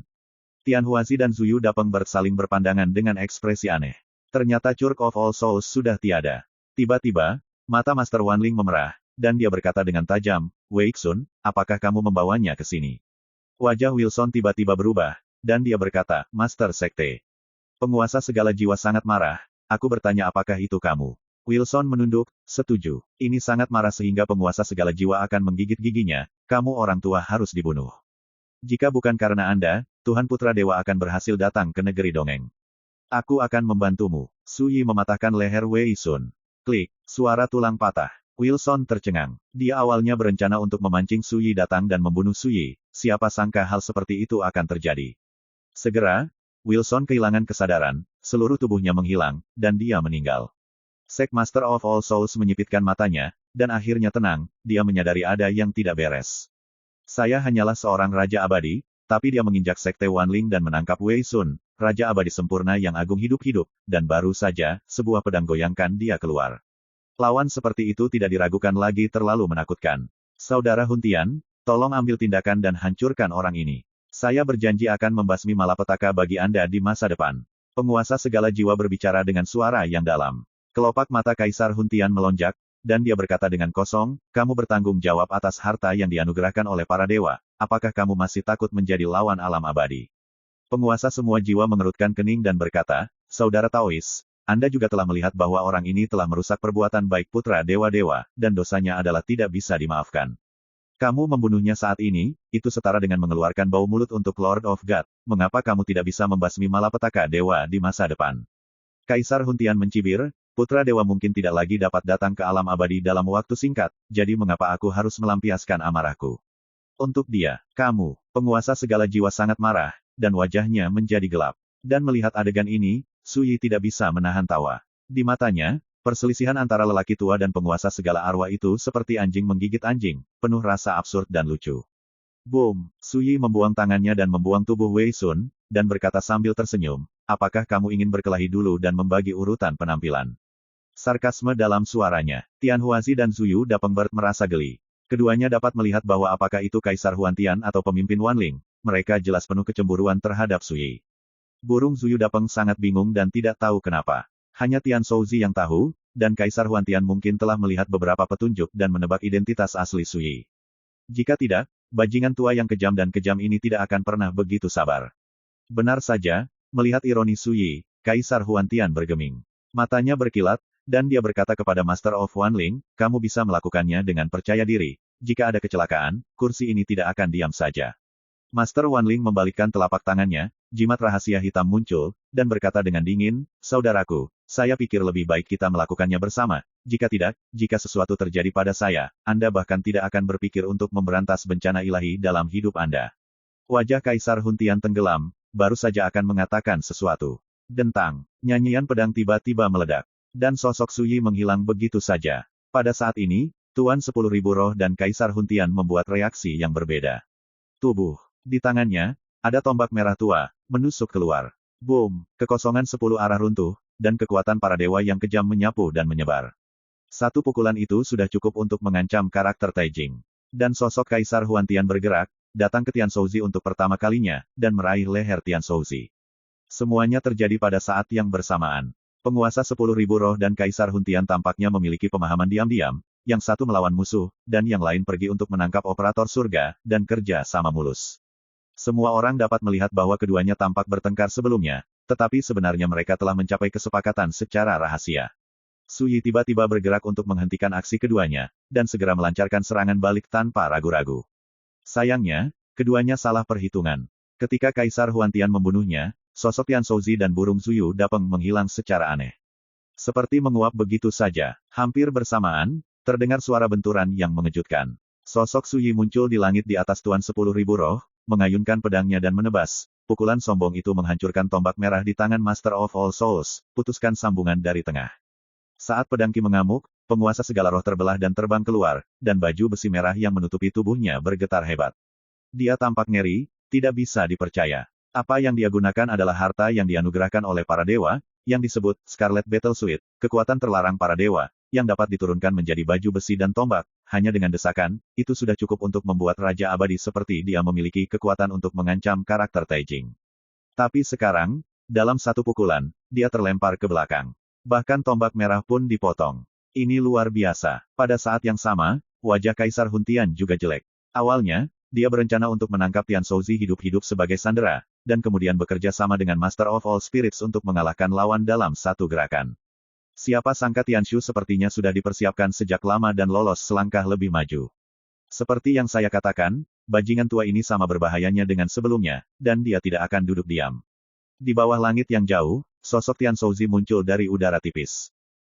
Tian Huazi dan Zuyu Dapeng saling berpandangan dengan ekspresi aneh. Ternyata Church of All Souls sudah tiada. Tiba-tiba, mata Master Wanling memerah, dan dia berkata dengan tajam, Wei Xun, apakah kamu membawanya ke sini? Wajah Wilson tiba-tiba berubah, dan dia berkata, Master Sekte. Penguasa segala jiwa sangat marah, aku bertanya apakah itu kamu? Wilson menunduk, setuju. Ini sangat marah sehingga penguasa segala jiwa akan menggigit giginya, kamu orang tua harus dibunuh. Jika bukan karena Anda, Tuhan Putra Dewa akan berhasil datang ke negeri dongeng. Aku akan membantumu. Su Yi mematahkan leher Wei Sun. Klik, suara tulang patah. Wilson tercengang. Dia awalnya berencana untuk memancing Su Yi datang dan membunuh Su Yi. Siapa sangka hal seperti itu akan terjadi. Segera, Wilson kehilangan kesadaran, seluruh tubuhnya menghilang, dan dia meninggal. Sek Master of All Souls menyipitkan matanya, dan akhirnya tenang, dia menyadari ada yang tidak beres. Saya hanyalah seorang Raja Abadi, tapi dia menginjak Sekte Wanling dan menangkap Wei Sun, Raja Abadi sempurna yang agung hidup-hidup, dan baru saja, sebuah pedang goyangkan dia keluar. Lawan seperti itu tidak diragukan lagi terlalu menakutkan. Saudara Huntian, tolong ambil tindakan dan hancurkan orang ini. Saya berjanji akan membasmi malapetaka bagi Anda di masa depan. Penguasa segala jiwa berbicara dengan suara yang dalam. Kelopak mata Kaisar Huntian melonjak, dan dia berkata dengan kosong, kamu bertanggung jawab atas harta yang dianugerahkan oleh para dewa, apakah kamu masih takut menjadi lawan alam abadi? Penguasa semua jiwa mengerutkan kening dan berkata, Saudara Taois, Anda juga telah melihat bahwa orang ini telah merusak perbuatan baik putra dewa-dewa, dan dosanya adalah tidak bisa dimaafkan. Kamu membunuhnya saat ini, itu setara dengan mengeluarkan bau mulut untuk Lord of God, mengapa kamu tidak bisa membasmi malapetaka dewa di masa depan? Kaisar Huntian mencibir, putra dewa mungkin tidak lagi dapat datang ke alam abadi dalam waktu singkat, jadi mengapa aku harus melampiaskan amarahku? Untuk dia, kamu, penguasa segala jiwa sangat marah, dan wajahnya menjadi gelap. Dan melihat adegan ini, Su Yi tidak bisa menahan tawa. Di matanya, perselisihan antara lelaki tua dan penguasa segala arwah itu seperti anjing menggigit anjing, penuh rasa absurd dan lucu. Boom! Su Yi membuang tangannya dan membuang tubuh Wei Sun, dan berkata sambil tersenyum, apakah kamu ingin berkelahi dulu dan membagi urutan penampilan? Sarkasme dalam suaranya. Tian Huazi dan Zuyu Dapengbert merasa geli. Keduanya dapat melihat bahwa apakah itu Kaisar Huantian atau pemimpin Wanling, mereka jelas penuh kecemburuan terhadap Su Yi. Burung Zuyu Dapeng sangat bingung dan tidak tahu kenapa. Hanya Tian Shouzi yang tahu, dan Kaisar Huantian mungkin telah melihat beberapa petunjuk dan menebak identitas asli Su Yi. Jika tidak, bajingan tua yang kejam dan kejam ini tidak akan pernah begitu sabar. Benar saja, melihat ironi Su Yi, Kaisar Huantian bergeming. Matanya berkilat, dan dia berkata kepada Master of Wanling, kamu bisa melakukannya dengan percaya diri. Jika ada kecelakaan, kursi ini tidak akan diam saja. Master Wanling membalikkan telapak tangannya, jimat rahasia hitam muncul, dan berkata dengan dingin, saudaraku, saya pikir lebih baik kita melakukannya bersama. Jika tidak, jika sesuatu terjadi pada saya, Anda bahkan tidak akan berpikir untuk memberantas bencana ilahi dalam hidup Anda. Wajah Kaisar Huntian tenggelam, baru saja akan mengatakan sesuatu. Dentang, nyanyian pedang tiba-tiba meledak. Dan sosok Su Yi menghilang begitu saja. Pada saat ini, Tuan 10.000 roh dan Kaisar Huntian membuat reaksi yang berbeda. Tubuh. Di tangannya, ada tombak merah tua, menusuk keluar. Boom, kekosongan 10 arah runtuh, dan kekuatan para dewa yang kejam menyapu dan menyebar. Satu pukulan itu sudah cukup untuk mengancam karakter Taijing. Dan sosok Kaisar Huantian bergerak, datang ke Tian Shouzi untuk pertama kalinya, dan meraih leher Tian Shouzi. Semuanya terjadi pada saat yang bersamaan. Penguasa 10.000 roh dan Kaisar Huntian tampaknya memiliki pemahaman diam-diam, yang satu melawan musuh, dan yang lain pergi untuk menangkap operator surga, dan kerja sama mulus. Semua orang dapat melihat bahwa keduanya tampak bertengkar sebelumnya, tetapi sebenarnya mereka telah mencapai kesepakatan secara rahasia. Su Yi tiba-tiba bergerak untuk menghentikan aksi keduanya, dan segera melancarkan serangan balik tanpa ragu-ragu. Sayangnya, keduanya salah perhitungan. Ketika Kaisar Huantian membunuhnya, sosok Tian Shouzi dan burung Zuyu Dapeng menghilang secara aneh. Seperti menguap begitu saja. Hampir bersamaan, terdengar suara benturan yang mengejutkan. Sosok Su Yi muncul di langit di atas Tuan 10.000 roh, mengayunkan pedangnya dan menebas. Pukulan sombong itu menghancurkan tombak merah di tangan Master of All Souls, putuskan sambungan dari tengah. Saat pedang Qi mengamuk, penguasa segala roh terbelah dan terbang keluar, dan baju besi merah yang menutupi tubuhnya bergetar hebat. Dia tampak ngeri, tidak bisa dipercaya. Apa yang dia gunakan adalah harta yang dianugerahkan oleh para dewa, yang disebut Scarlet Battle Suit, kekuatan terlarang para dewa, yang dapat diturunkan menjadi baju besi dan tombak. Hanya dengan desakan, itu sudah cukup untuk membuat Raja Abadi seperti dia memiliki kekuatan untuk mengancam karakter Taijing. Tapi sekarang, dalam satu pukulan, dia terlempar ke belakang. Bahkan tombak merah pun dipotong. Ini luar biasa. Pada saat yang sama, wajah Kaisar Huntian juga jelek. Awalnya, dia berencana untuk menangkap Tian Shouzi hidup-hidup sebagai sandera, dan kemudian bekerja sama dengan Master of All Spirits untuk mengalahkan lawan dalam satu gerakan. Siapa sangka Tianshu sepertinya sudah dipersiapkan sejak lama dan lolos selangkah lebih maju. Seperti yang saya katakan, bajingan tua ini sama berbahayanya dengan sebelumnya, dan dia tidak akan duduk diam. Di bawah langit yang jauh, sosok Tian Shouzi muncul dari udara tipis.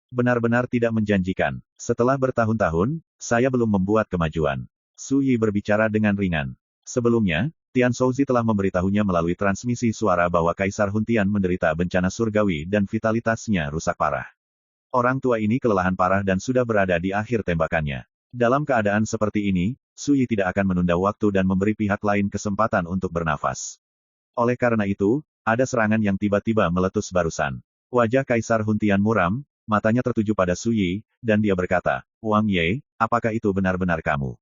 Benar-benar tidak menjanjikan. Setelah bertahun-tahun, saya belum membuat kemajuan. Su Yi berbicara dengan ringan. Sebelumnya, Tian Shouzi telah memberitahunya melalui transmisi suara bahwa Kaisar Huntian menderita bencana surgawi dan vitalitasnya rusak parah. Orang tua ini kelelahan parah dan sudah berada di akhir tembakannya. Dalam keadaan seperti ini, Su Yi tidak akan menunda waktu dan memberi pihak lain kesempatan untuk bernafas. Oleh karena itu, ada serangan yang tiba-tiba meletus barusan. Wajah Kaisar Huntian muram, matanya tertuju pada Su Yi, dan dia berkata, "Wang Ye, apakah itu benar-benar kamu?"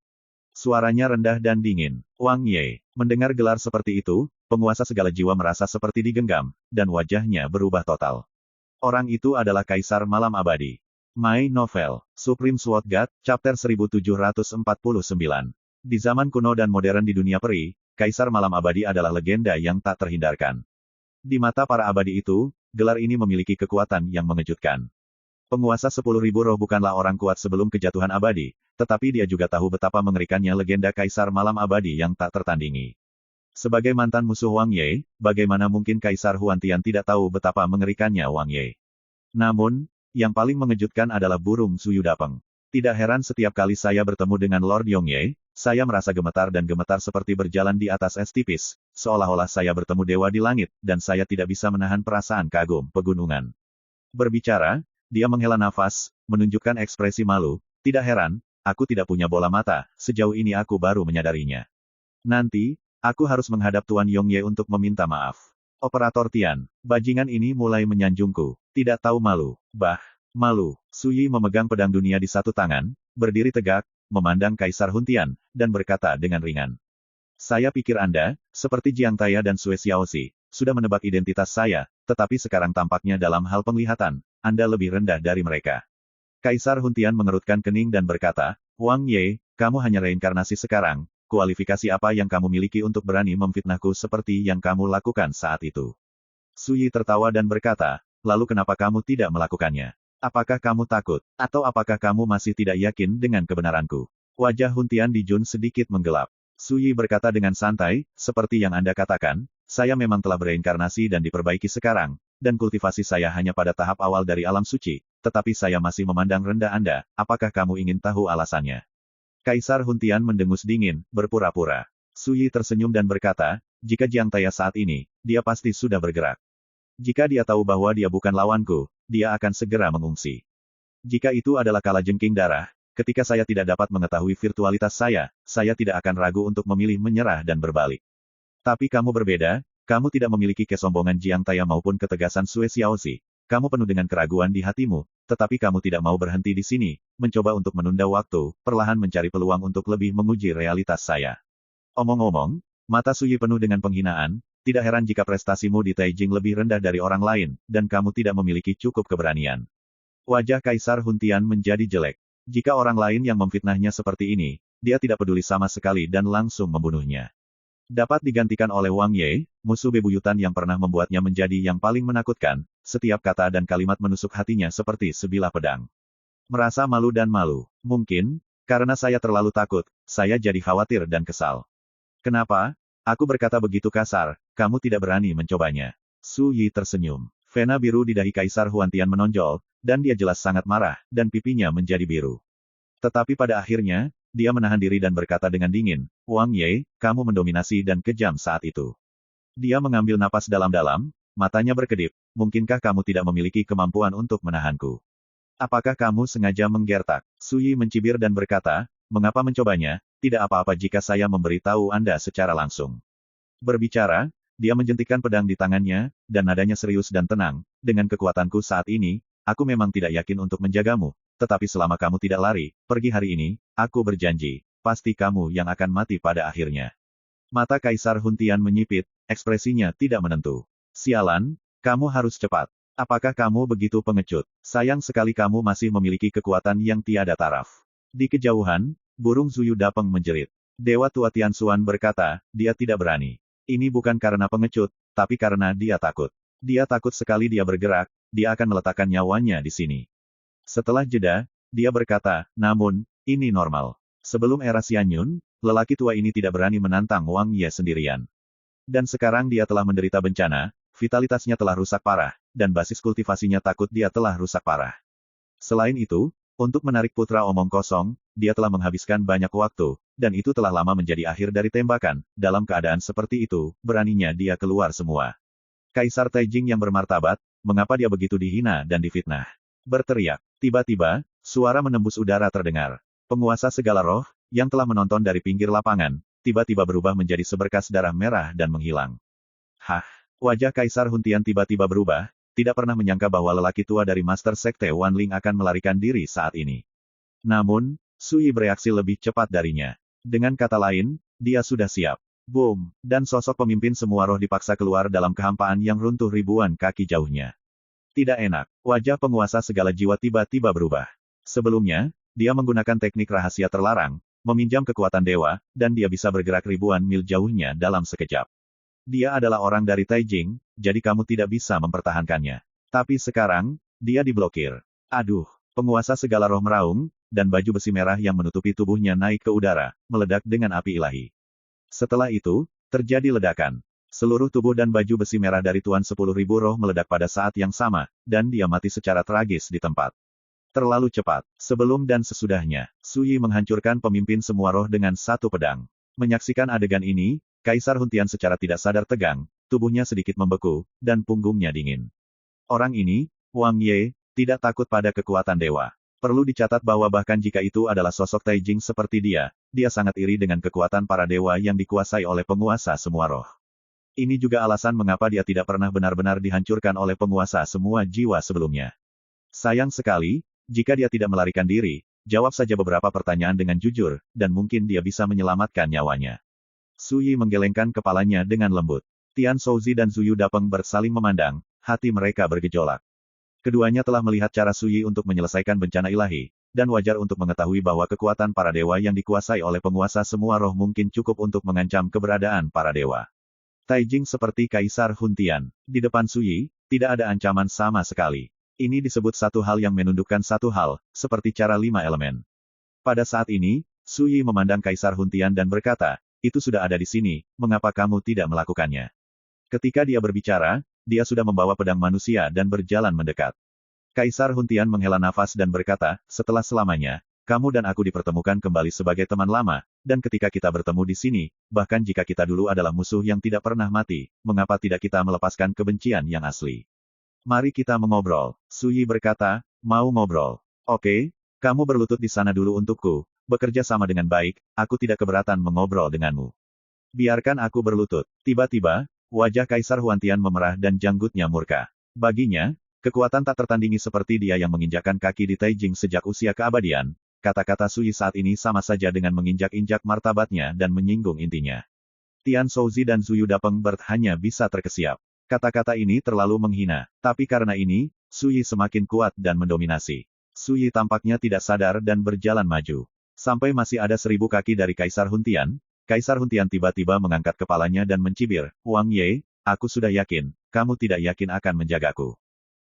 Suaranya rendah dan dingin. Wang Ye. Mendengar gelar seperti itu, penguasa segala jiwa merasa seperti digenggam, dan wajahnya berubah total. Orang itu adalah Kaisar Malam Abadi. My Novel, Supreme Sword God, Chapter 1749. Di zaman kuno dan modern di dunia peri, Kaisar Malam Abadi adalah legenda yang tak terhindarkan. Di mata para abadi itu, gelar ini memiliki kekuatan yang mengejutkan. Penguasa 10.000 roh bukanlah orang kuat sebelum kejatuhan abadi, tetapi dia juga tahu betapa mengerikannya legenda Kaisar Malam Abadi yang tak tertandingi. Sebagai mantan musuh Wang Ye, bagaimana mungkin Kaisar Huantian tidak tahu betapa mengerikannya Wang Ye? Namun, yang paling mengejutkan adalah burung Suyu Dapeng. Tidak heran setiap kali saya bertemu dengan Lord Yongye, saya merasa gemetar dan gemetar seperti berjalan di atas es tipis, seolah-olah saya bertemu dewa di langit, dan saya tidak bisa menahan perasaan kagum pegunungan. Berbicara, dia menghela nafas, menunjukkan ekspresi malu. Tidak heran, aku tidak punya bola mata, sejauh ini aku baru menyadarinya. Nanti, aku harus menghadap Tuan Yongye untuk meminta maaf. Operator Tian, bajingan ini mulai menyanjungku. Tidak tahu malu. Malu. Su Yi memegang pedang dunia di satu tangan, berdiri tegak, memandang Kaisar Huntian, dan berkata dengan ringan. Saya pikir Anda, seperti Jiang Taya dan Sue Xiaoxi, sudah menebak identitas saya, tetapi sekarang tampaknya dalam hal penglihatan, Anda lebih rendah dari mereka. Kaisar Huntian mengerutkan kening dan berkata, Wang Ye, kamu hanya reinkarnasi sekarang. Kualifikasi apa yang kamu miliki untuk berani memfitnahku seperti yang kamu lakukan saat itu? Su Yi tertawa dan berkata, lalu kenapa kamu tidak melakukannya? Apakah kamu takut? Atau apakah kamu masih tidak yakin dengan kebenaranku? Wajah Huntian di Jun sedikit menggelap. Su Yi berkata dengan santai, seperti yang Anda katakan, saya memang telah bereinkarnasi dan diperbaiki sekarang, dan kultivasi saya hanya pada tahap awal dari alam suci, tetapi saya masih memandang rendah Anda, apakah kamu ingin tahu alasannya? Kaisar Huntian mendengus dingin, berpura-pura. Su Yi tersenyum dan berkata, jika Jiang Taya saat ini, dia pasti sudah bergerak. Jika dia tahu bahwa dia bukan lawanku, dia akan segera mengungsi. Jika itu adalah kalajengking darah, ketika saya tidak dapat mengetahui virtualitas saya tidak akan ragu untuk memilih menyerah dan berbalik. Tapi kamu berbeda, kamu tidak memiliki kesombongan Jiang Taya maupun ketegasan Sue Xiaoxi. Kamu penuh dengan keraguan di hatimu, tetapi kamu tidak mau berhenti di sini, mencoba untuk menunda waktu, perlahan mencari peluang untuk lebih menguji realitas saya. Omong-omong, mata Su Yi penuh dengan penghinaan, tidak heran jika prestasimu di Taijing lebih rendah dari orang lain, dan kamu tidak memiliki cukup keberanian. Wajah Kaisar Huntian menjadi jelek. Jika orang lain yang memfitnahnya seperti ini, dia tidak peduli sama sekali dan langsung membunuhnya. Dapat digantikan oleh Wang Ye, musuh bebuyutan yang pernah membuatnya menjadi yang paling menakutkan, setiap kata dan kalimat menusuk hatinya seperti sebilah pedang. Merasa malu dan malu. Mungkin, karena saya terlalu takut, saya jadi khawatir dan kesal. Kenapa? Aku berkata begitu kasar, kamu tidak berani mencobanya. Su Yi tersenyum. Vena biru di dahi Kaisar Huantian menonjol, dan dia jelas sangat marah, dan pipinya menjadi biru. Tetapi pada akhirnya, dia menahan diri dan berkata dengan dingin, Wang Ye, kamu mendominasi dan kejam saat itu. Dia mengambil napas dalam-dalam, matanya berkedip, mungkinkah kamu tidak memiliki kemampuan untuk menahanku? Apakah kamu sengaja menggertak? Su Yi mencibir dan berkata, mengapa mencobanya, tidak apa-apa jika saya memberitahu Anda secara langsung. Berbicara, dia menjentikkan pedang di tangannya, dan nadanya serius dan tenang, dengan kekuatanku saat ini, aku memang tidak yakin untuk menjagamu. Tetapi selama kamu tidak lari, pergi hari ini, aku berjanji, pasti kamu yang akan mati pada akhirnya. Mata Kaisar Huntian menyipit, ekspresinya tidak menentu. Sialan, kamu harus cepat. Apakah kamu begitu pengecut? Sayang sekali kamu masih memiliki kekuatan yang tiada taraf. Di kejauhan, burung Zuyu Dapeng menjerit. Dewa tua Tianxuan berkata, dia tidak berani. Ini bukan karena pengecut, tapi karena dia takut. Dia takut sekali dia bergerak, dia akan meletakkan nyawanya di sini. Setelah jeda, dia berkata, namun, ini normal. Sebelum era Xianyun, lelaki tua ini tidak berani menantang Wang Ye sendirian. Dan sekarang dia telah menderita bencana, vitalitasnya telah rusak parah, dan basis kultivasinya takut dia telah rusak parah. Selain itu, untuk menarik putra omong kosong, dia telah menghabiskan banyak waktu, dan itu telah lama menjadi akhir dari tembakan. Dalam keadaan seperti itu, beraninya dia keluar semua. Kaisar Taijing yang bermartabat, mengapa dia begitu dihina dan difitnah? Berteriak. Tiba-tiba, suara menembus udara terdengar. Penguasa segala roh, yang telah menonton dari pinggir lapangan, tiba-tiba berubah menjadi seberkas darah merah dan menghilang. Hah! Wajah Kaisar Huntian tiba-tiba berubah, tidak pernah menyangka bahwa lelaki tua dari Master Sekte Wanling akan melarikan diri saat ini. Namun, Sui bereaksi lebih cepat darinya. Dengan kata lain, dia sudah siap. Boom! Dan sosok pemimpin semua roh dipaksa keluar dalam kehampaan yang runtuh ribuan kaki jauhnya. Tidak enak, wajah penguasa segala jiwa tiba-tiba berubah. Sebelumnya, dia menggunakan teknik rahasia terlarang, meminjam kekuatan dewa, dan dia bisa bergerak ribuan mil jauhnya dalam sekejap. Dia adalah orang dari Taijing, jadi kamu tidak bisa mempertahankannya. Tapi sekarang, dia diblokir. Aduh, penguasa segala roh meraung, dan baju besi merah yang menutupi tubuhnya naik ke udara, meledak dengan api ilahi. Setelah itu, terjadi ledakan. Seluruh tubuh dan baju besi merah dari Tuan 10.000 roh meledak pada saat yang sama, dan dia mati secara tragis di tempat. Terlalu cepat. Sebelum dan sesudahnya, Sui menghancurkan pemimpin semua roh dengan satu pedang. Menyaksikan adegan ini, Kaisar Huntian secara tidak sadar tegang, tubuhnya sedikit membeku, dan punggungnya dingin. Orang ini, Wang Ye, tidak takut pada kekuatan dewa. Perlu dicatat bahwa bahkan jika itu adalah sosok Taijing seperti dia sangat iri dengan kekuatan para dewa yang dikuasai oleh penguasa semua roh. Ini juga alasan mengapa dia tidak pernah benar-benar dihancurkan oleh penguasa semua jiwa sebelumnya. Sayang sekali, jika dia tidak melarikan diri, jawab saja beberapa pertanyaan dengan jujur, dan mungkin dia bisa menyelamatkan nyawanya. Sui menggelengkan kepalanya dengan lembut. Tian Shouzi dan Zuyu Dapeng bersaling memandang, hati mereka bergejolak. Keduanya telah melihat cara Sui untuk menyelesaikan bencana ilahi, dan wajar untuk mengetahui bahwa kekuatan para dewa yang dikuasai oleh penguasa semua roh mungkin cukup untuk mengancam keberadaan para dewa. Taijing seperti Kaisar Huntian, di depan Sui, tidak ada ancaman sama sekali. Ini disebut satu hal yang menundukkan satu hal, seperti cara 5 elemen. Pada saat ini, Sui memandang Kaisar Huntian dan berkata, itu sudah ada di sini, mengapa kamu tidak melakukannya? Ketika dia berbicara, dia sudah membawa pedang manusia dan berjalan mendekat. Kaisar Huntian menghela nafas dan berkata, setelah selamanya, kamu dan aku dipertemukan kembali sebagai teman lama, dan ketika kita bertemu di sini, bahkan jika kita dulu adalah musuh yang tidak pernah mati, mengapa tidak kita melepaskan kebencian yang asli? Mari kita mengobrol. Sui berkata, mau ngobrol. Oke, kamu berlutut di sana dulu untukku. Bekerja sama dengan baik, aku tidak keberatan mengobrol denganmu. Biarkan aku berlutut. Tiba-tiba, wajah Kaisar Huantian memerah dan janggutnya murka. Baginya, kekuatan tak tertandingi seperti dia yang menginjakkan kaki di Taijing sejak usia keabadian, kata-kata Sui saat ini sama saja dengan menginjak-injak martabatnya dan menyinggung intinya. Tian Shouzi dan Zuyu Dapeng hanya bisa terkesiap. Kata-kata ini terlalu menghina, tapi karena ini, Sui semakin kuat dan mendominasi. Sui tampaknya tidak sadar dan berjalan maju. Sampai masih ada 1000 kaki dari Kaisar Huntian tiba-tiba mengangkat kepalanya dan mencibir, Wang Ye, aku sudah yakin, kamu tidak yakin akan menjagaku.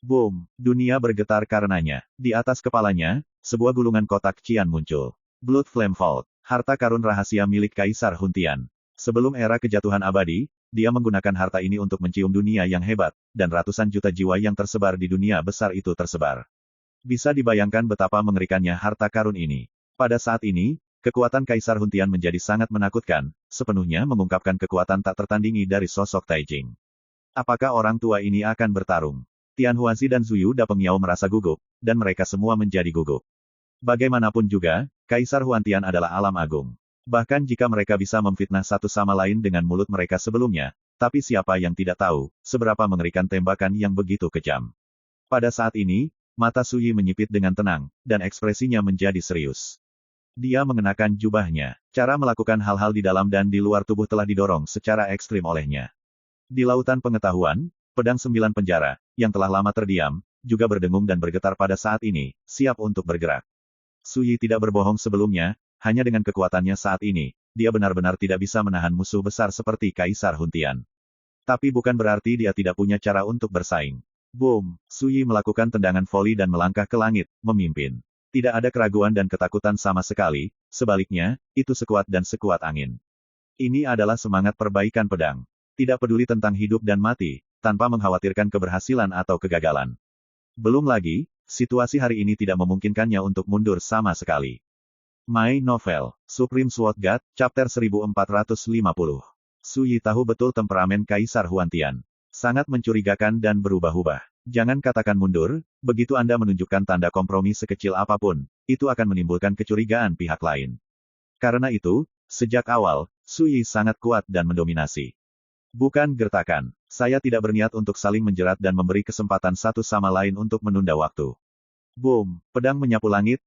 Boom! Dunia bergetar karenanya. Di atas kepalanya, sebuah gulungan kotak cian muncul. Blood Flame Vault, harta karun rahasia milik Kaisar Huntian. Sebelum era kejatuhan abadi, dia menggunakan harta ini untuk mencium dunia yang hebat, dan ratusan juta jiwa yang tersebar di dunia besar itu tersebar. Bisa dibayangkan betapa mengerikannya harta karun ini. Pada saat ini, kekuatan Kaisar Huntian menjadi sangat menakutkan, sepenuhnya mengungkapkan kekuatan tak tertandingi dari sosok Taijing. Apakah orang tua ini akan bertarung? Tian Huazi dan Zuyu Dapeng Yao merasa gugup, dan mereka semua menjadi gugup. Bagaimanapun juga, Kaisar Huantian adalah alam agung. Bahkan jika mereka bisa memfitnah satu sama lain dengan mulut mereka sebelumnya, tapi siapa yang tidak tahu, seberapa mengerikan tembakan yang begitu kejam. Pada saat ini, mata Sui menyipit dengan tenang, dan ekspresinya menjadi serius. Dia mengenakan jubahnya. Cara melakukan hal-hal di dalam dan di luar tubuh telah didorong secara ekstrim olehnya. Di lautan pengetahuan, pedang 9 penjara, yang telah lama terdiam, juga berdengung dan bergetar pada saat ini, siap untuk bergerak. Sui tidak berbohong sebelumnya, hanya dengan kekuatannya saat ini, dia benar-benar tidak bisa menahan musuh besar seperti Kaisar Huntian. Tapi bukan berarti dia tidak punya cara untuk bersaing. Boom! Sui melakukan tendangan voli dan melangkah ke langit, memimpin. Tidak ada keraguan dan ketakutan sama sekali, sebaliknya, itu sekuat dan sekuat angin. Ini adalah semangat perbaikan pedang. Tidak peduli tentang hidup dan mati, tanpa mengkhawatirkan keberhasilan atau kegagalan. Belum lagi, situasi hari ini tidak memungkinkannya untuk mundur sama sekali. My Novel, Supreme Sword God, Chapter 1450. Su Yi tahu betul temperamen Kaisar Huantian. Sangat mencurigakan dan berubah-ubah. Jangan katakan mundur, begitu Anda menunjukkan tanda kompromi sekecil apapun, itu akan menimbulkan kecurigaan pihak lain. Karena itu, sejak awal, Su Yi sangat kuat dan mendominasi. Bukan gertakan. Saya tidak berniat untuk saling menjerat dan memberi kesempatan satu sama lain untuk menunda waktu. Boom! Pedang menyapu langit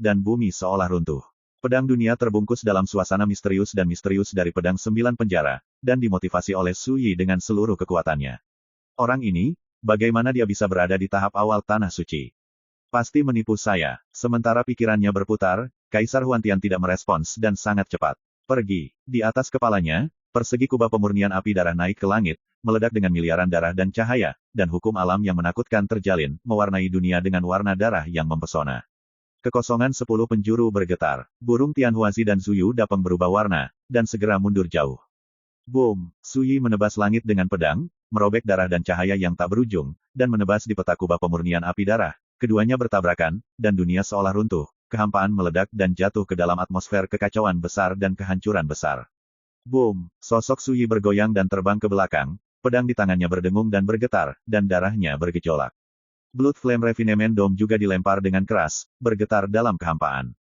dan bumi seolah runtuh. Pedang dunia terbungkus dalam suasana misterius dari pedang 9 penjara, dan dimotivasi oleh Su Yi dengan seluruh kekuatannya. Orang ini, bagaimana dia bisa berada di tahap awal tanah suci? Pasti menipu saya. Sementara pikirannya berputar, Kaisar Huantian tidak merespons dan sangat cepat. Pergi. Di atas kepalanya, persegi kubah pemurnian api darah naik ke langit, meledak dengan miliaran darah dan cahaya, dan hukum alam yang menakutkan terjalin, mewarnai dunia dengan warna darah yang mempesona. Kekosongan 10 penjuru bergetar. Burung Tianhuazi dan Zuyu Dapeng berubah warna, dan segera mundur jauh. Boom! Su Yi menebas langit dengan pedang, merobek darah dan cahaya yang tak berujung, dan menebas di peta kubah pemurnian api darah. Keduanya bertabrakan, dan dunia seolah runtuh. Kehampaan meledak dan jatuh ke dalam atmosfer kekacauan besar dan kehancuran besar. Boom! Sosok Su Yi bergoyang dan terbang ke belakang, pedang di tangannya berdengung dan bergetar, dan darahnya bergejolak. Blood Flame Refinement Dome juga dilempar dengan keras, bergetar dalam kehampaan.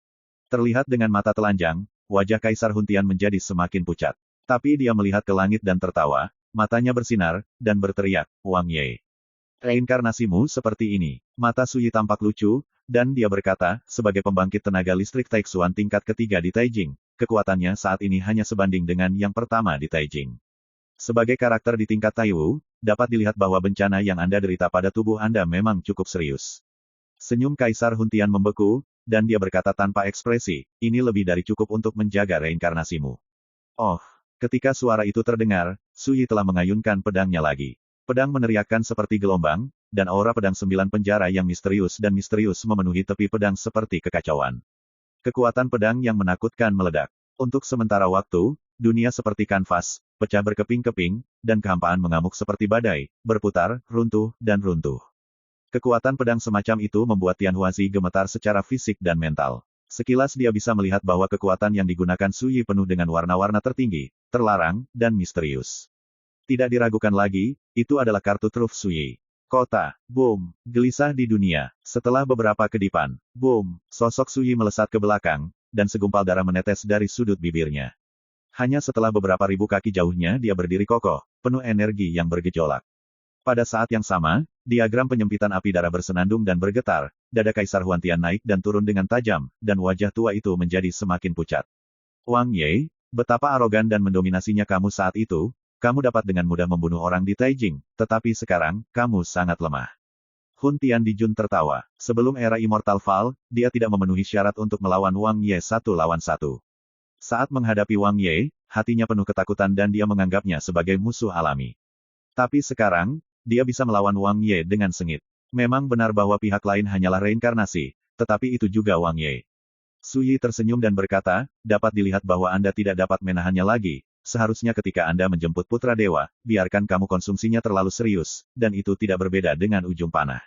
Terlihat dengan mata telanjang, wajah Kaisar Huntian menjadi semakin pucat. Tapi dia melihat ke langit dan tertawa, matanya bersinar, dan berteriak, Wang Ye. Reinkarnasimu seperti ini. Mata Su Yi tampak lucu, dan dia berkata, sebagai pembangkit tenaga listrik Taixuan tingkat ketiga di Taijing, kekuatannya saat ini hanya sebanding dengan yang pertama di Taijing. Sebagai karakter di tingkat Taiwu, dapat dilihat bahwa bencana yang Anda derita pada tubuh Anda memang cukup serius. Senyum Kaisar Huntian membeku, dan dia berkata tanpa ekspresi, ini lebih dari cukup untuk menjaga reinkarnasimu. Oh, ketika suara itu terdengar, Su Yi telah mengayunkan pedangnya lagi. Pedang meneriakkan seperti gelombang, dan aura pedang 9 penjara yang misterius memenuhi tepi pedang seperti kekacauan. Kekuatan pedang yang menakutkan meledak. Untuk sementara waktu, dunia seperti kanvas, pecah berkeping-keping, dan kehampaan mengamuk seperti badai, berputar, runtuh, dan runtuh. Kekuatan pedang semacam itu membuat Tianhuazi gemetar secara fisik dan mental. Sekilas dia bisa melihat bahwa kekuatan yang digunakan Su Yi penuh dengan warna-warna tertinggi, terlarang, dan misterius. Tidak diragukan lagi, itu adalah kartu truf Su Yi. Kota, boom, gelisah di dunia. Setelah beberapa kedipan, boom, sosok Su Yi melesat ke belakang, dan segumpal darah menetes dari sudut bibirnya. Hanya setelah beberapa ribu kaki jauhnya dia berdiri kokoh, penuh energi yang bergejolak. Pada saat yang sama, diagram penyempitan api darah bersenandung dan bergetar, dada Kaisar Huantian naik dan turun dengan tajam, dan wajah tua itu menjadi semakin pucat. Wang Ye, betapa arogan dan mendominasinya kamu saat itu, kamu dapat dengan mudah membunuh orang di Taijing, tetapi sekarang, kamu sangat lemah. Huntian Dijun tertawa. Sebelum era Immortal Fall, dia tidak memenuhi syarat untuk melawan Wang Ye 1 lawan 1. Saat menghadapi Wang Ye, hatinya penuh ketakutan dan dia menganggapnya sebagai musuh alami. Tapi sekarang, dia bisa melawan Wang Ye dengan sengit. Memang benar bahwa pihak lain hanyalah reinkarnasi, tetapi itu juga Wang Ye. Su Yi tersenyum dan berkata, dapat dilihat bahwa Anda tidak dapat menahannya lagi. Seharusnya ketika Anda menjemput Putra Dewa, biarkan kamu konsumsinya terlalu serius, dan itu tidak berbeda dengan ujung panah.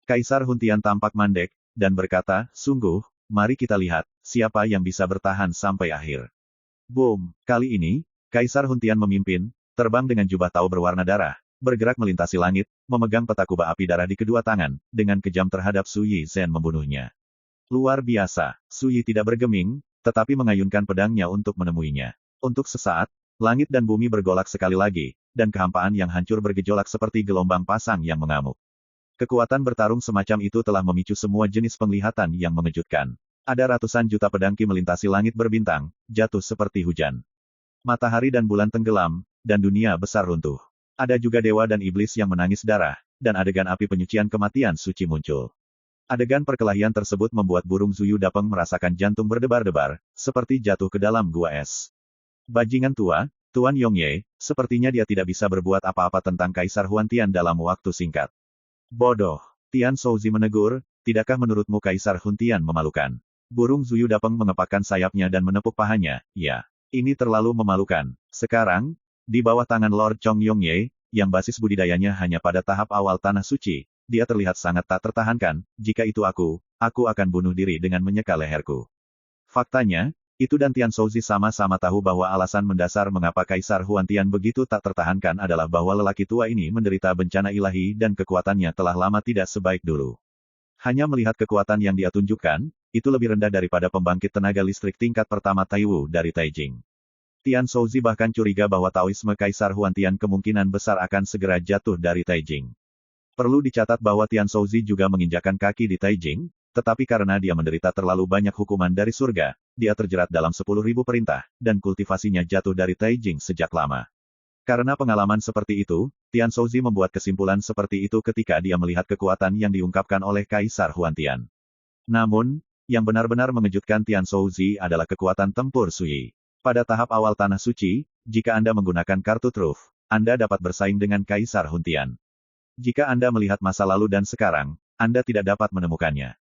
Kaisar Huntian tampak mandek, dan berkata, sungguh, mari kita lihat, siapa yang bisa bertahan sampai akhir. Boom, kali ini, Kaisar Huntian memimpin, terbang dengan jubah tau berwarna darah, bergerak melintasi langit, memegang peta kubah api darah di kedua tangan, dengan kejam terhadap Su Yi Zhen membunuhnya. Luar biasa, Su Yi tidak bergeming, tetapi mengayunkan pedangnya untuk menemuinya. Untuk sesaat, langit dan bumi bergolak sekali lagi, dan kehampaan yang hancur bergejolak seperti gelombang pasang yang mengamuk. Kekuatan bertarung semacam itu telah memicu semua jenis penglihatan yang mengejutkan. Ada ratusan juta pedangki melintasi langit berbintang, jatuh seperti hujan. Matahari dan bulan tenggelam, dan dunia besar runtuh. Ada juga dewa dan iblis yang menangis darah, dan adegan api penyucian kematian suci muncul. Adegan perkelahian tersebut membuat burung Zuyu Dapeng merasakan jantung berdebar-debar, seperti jatuh ke dalam gua es. Bajingan tua, Tuan Yongye, sepertinya dia tidak bisa berbuat apa-apa tentang Kaisar Huantian dalam waktu singkat. Bodoh. Tian Shouzi menegur, tidakkah menurutmu Kaisar Huntian memalukan? Burung Zuyu Dapeng mengepakkan sayapnya dan menepuk pahanya, ya. Ini terlalu memalukan. Sekarang, di bawah tangan Lord Chong Yongye, yang basis budidayanya hanya pada tahap awal tanah suci, dia terlihat sangat tak tertahankan. Jika itu aku akan bunuh diri dengan menyeka leherku. Faktanya, itu dan Tian Shouzi sama-sama tahu bahwa alasan mendasar mengapa Kaisar Huantian begitu tak tertahankan adalah bahwa lelaki tua ini menderita bencana ilahi dan kekuatannya telah lama tidak sebaik dulu. Hanya melihat kekuatan yang dia tunjukkan, itu lebih rendah daripada pembangkit tenaga listrik tingkat pertama Taiwu dari Taijing. Tian Shouzi bahkan curiga bahwa Taoisme Kaisar Huantian kemungkinan besar akan segera jatuh dari Taijing. Perlu dicatat bahwa Tian Shouzi juga menginjakkan kaki di Taijing, tetapi karena dia menderita terlalu banyak hukuman dari surga, dia terjerat dalam 10.000 perintah, dan kultivasinya jatuh dari Taijing sejak lama. Karena pengalaman seperti itu, Tian Shouzi membuat kesimpulan seperti itu ketika dia melihat kekuatan yang diungkapkan oleh Kaisar Huantian. Namun, yang benar-benar mengejutkan Tian Shouzi adalah kekuatan tempur Sui. Pada tahap awal tanah suci, jika Anda menggunakan kartu truf, Anda dapat bersaing dengan Kaisar Huantian. Jika Anda melihat masa lalu dan sekarang, Anda tidak dapat menemukannya.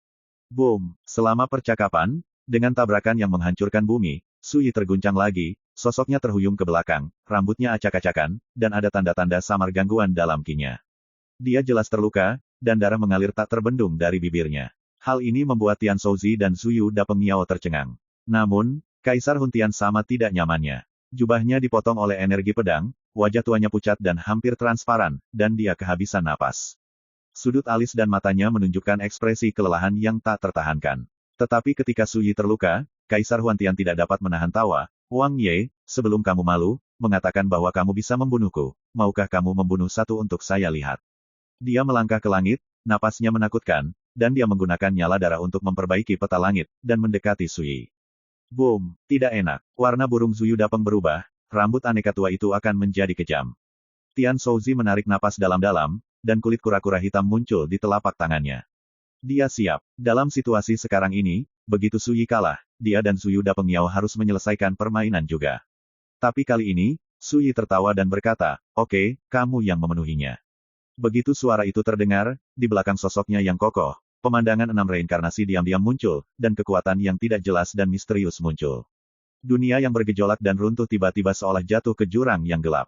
Boom! Selama percakapan, dengan tabrakan yang menghancurkan bumi, Sui terguncang lagi, sosoknya terhuyung ke belakang, rambutnya acak-acakan, dan ada tanda-tanda samar gangguan dalam kinya. Dia jelas terluka, dan darah mengalir tak terbendung dari bibirnya. Hal ini membuat Tian Shouzi dan Zuyu Dapeng Miao tercengang. Namun, Kaisar Huantian sama tidak nyamannya. Jubahnya dipotong oleh energi pedang, wajah tuanya pucat dan hampir transparan, dan dia kehabisan napas. Sudut alis dan matanya menunjukkan ekspresi kelelahan yang tak tertahankan. Tetapi ketika Sui terluka, Kaisar Huantian tidak dapat menahan tawa. Wang Ye, sebelum kamu malu, mengatakan bahwa kamu bisa membunuhku. Maukah kamu membunuh satu untuk saya lihat? Dia melangkah ke langit, napasnya menakutkan, dan dia menggunakan nyala darah untuk memperbaiki peta langit, dan mendekati Sui. Boom! Tidak enak. Warna burung Zuyu Dapeng berubah, rambut aneka tua itu akan menjadi kejam. Tian Shouzi menarik napas dalam-dalam, dan kulit kura-kura hitam muncul di telapak tangannya. Dia siap. Dalam situasi sekarang ini, begitu Sui kalah, dia dan Zuyu Dapeng Miao harus menyelesaikan permainan juga. Tapi kali ini, Sui tertawa dan berkata, "Oke, kamu yang memenuhinya." Begitu suara itu terdengar, di belakang sosoknya yang kokoh, pemandangan 6 reinkarnasi diam-diam muncul, dan kekuatan yang tidak jelas dan misterius muncul. Dunia yang bergejolak dan runtuh tiba-tiba seolah jatuh ke jurang yang gelap.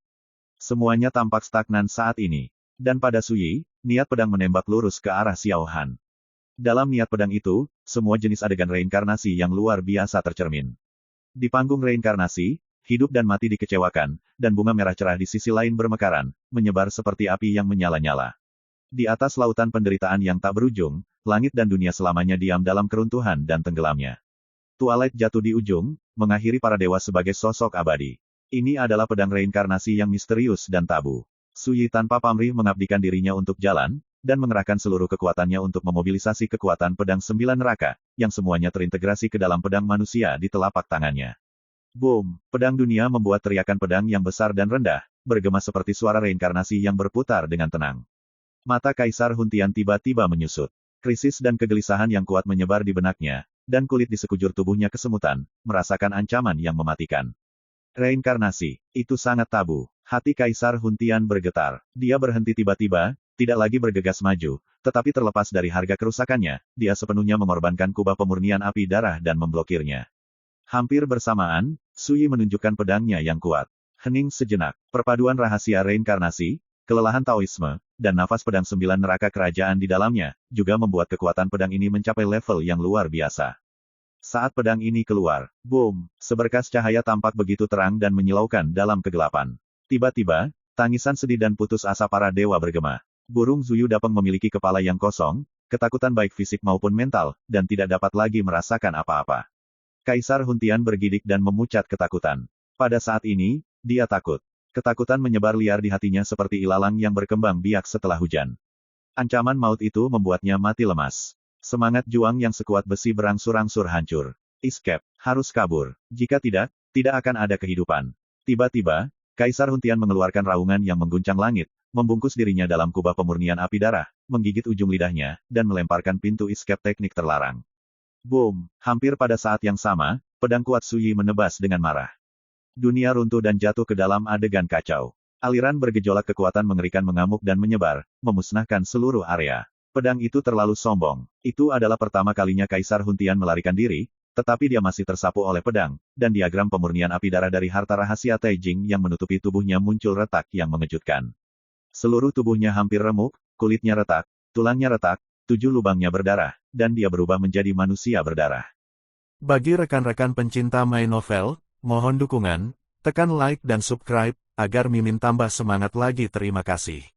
Semuanya tampak stagnan saat ini. Dan pada Sui, niat pedang menembak lurus ke arah Xiao Han. Dalam niat pedang itu, semua jenis adegan reinkarnasi yang luar biasa tercermin. Di panggung reinkarnasi, hidup dan mati dikecewakan, dan bunga merah cerah di sisi lain bermekaran, menyebar seperti api yang menyala-nyala. Di atas lautan penderitaan yang tak berujung, langit dan dunia selamanya diam dalam keruntuhan dan tenggelamnya. Twilight jatuh di ujung, mengakhiri para dewa sebagai sosok abadi. Ini adalah pedang reinkarnasi yang misterius dan tabu. Sui tanpa pamrih mengabdikan dirinya untuk jalan, dan mengerahkan seluruh kekuatannya untuk memobilisasi kekuatan pedang 9 neraka, yang semuanya terintegrasi ke dalam pedang manusia di telapak tangannya. Boom! Pedang dunia membuat teriakan pedang yang besar dan rendah, bergema seperti suara reinkarnasi yang berputar dengan tenang. Mata Kaisar Huantian tiba-tiba menyusut. Krisis dan kegelisahan yang kuat menyebar di benaknya, dan kulit di sekujur tubuhnya kesemutan, merasakan ancaman yang mematikan. Reinkarnasi, itu sangat tabu. Hati Kaisar Huantian bergetar. Dia berhenti tiba-tiba, tidak lagi bergegas maju, tetapi terlepas dari harga kerusakannya, dia sepenuhnya mengorbankan kubah pemurnian api darah dan memblokirnya. Hampir bersamaan, Sui menunjukkan pedangnya yang kuat. Hening sejenak, perpaduan rahasia reinkarnasi, kelelahan Taoisme, dan nafas pedang 9 neraka kerajaan di dalamnya, juga membuat kekuatan pedang ini mencapai level yang luar biasa. Saat pedang ini keluar, boom, seberkas cahaya tampak begitu terang dan menyilaukan dalam kegelapan. Tiba-tiba, tangisan sedih dan putus asa para dewa bergema. Burung Zuyu Dapeng memiliki kepala yang kosong, ketakutan baik fisik maupun mental, dan tidak dapat lagi merasakan apa-apa. Kaisar Huantian bergidik dan memucat ketakutan. Pada saat ini, dia takut. Ketakutan menyebar liar di hatinya seperti ilalang yang berkembang biak setelah hujan. Ancaman maut itu membuatnya mati lemas. Semangat juang yang sekuat besi berangsur-angsur hancur. Escape, harus kabur. Jika tidak, tidak akan ada kehidupan. Tiba-tiba, Kaisar Huantian mengeluarkan raungan yang mengguncang langit, membungkus dirinya dalam kubah pemurnian api darah, menggigit ujung lidahnya, dan melemparkan pintu escape teknik terlarang. Boom! Hampir pada saat yang sama, pedang kuat Sui menebas dengan marah. Dunia runtuh dan jatuh ke dalam adegan kacau. Aliran bergejolak kekuatan mengerikan mengamuk dan menyebar, memusnahkan seluruh area. Pedang itu terlalu sombong. Itu adalah pertama kalinya Kaisar Huntian melarikan diri, tetapi dia masih tersapu oleh pedang, dan diagram pemurnian api darah dari harta rahasia Taijing yang menutupi tubuhnya muncul retak yang mengejutkan. Seluruh tubuhnya hampir remuk, kulitnya retak, tulangnya retak, 7 lubangnya berdarah, dan dia berubah menjadi manusia berdarah. Bagi rekan-rekan pencinta main novel, mohon dukungan, tekan like dan subscribe, agar Mimin tambah semangat lagi. Terima kasih.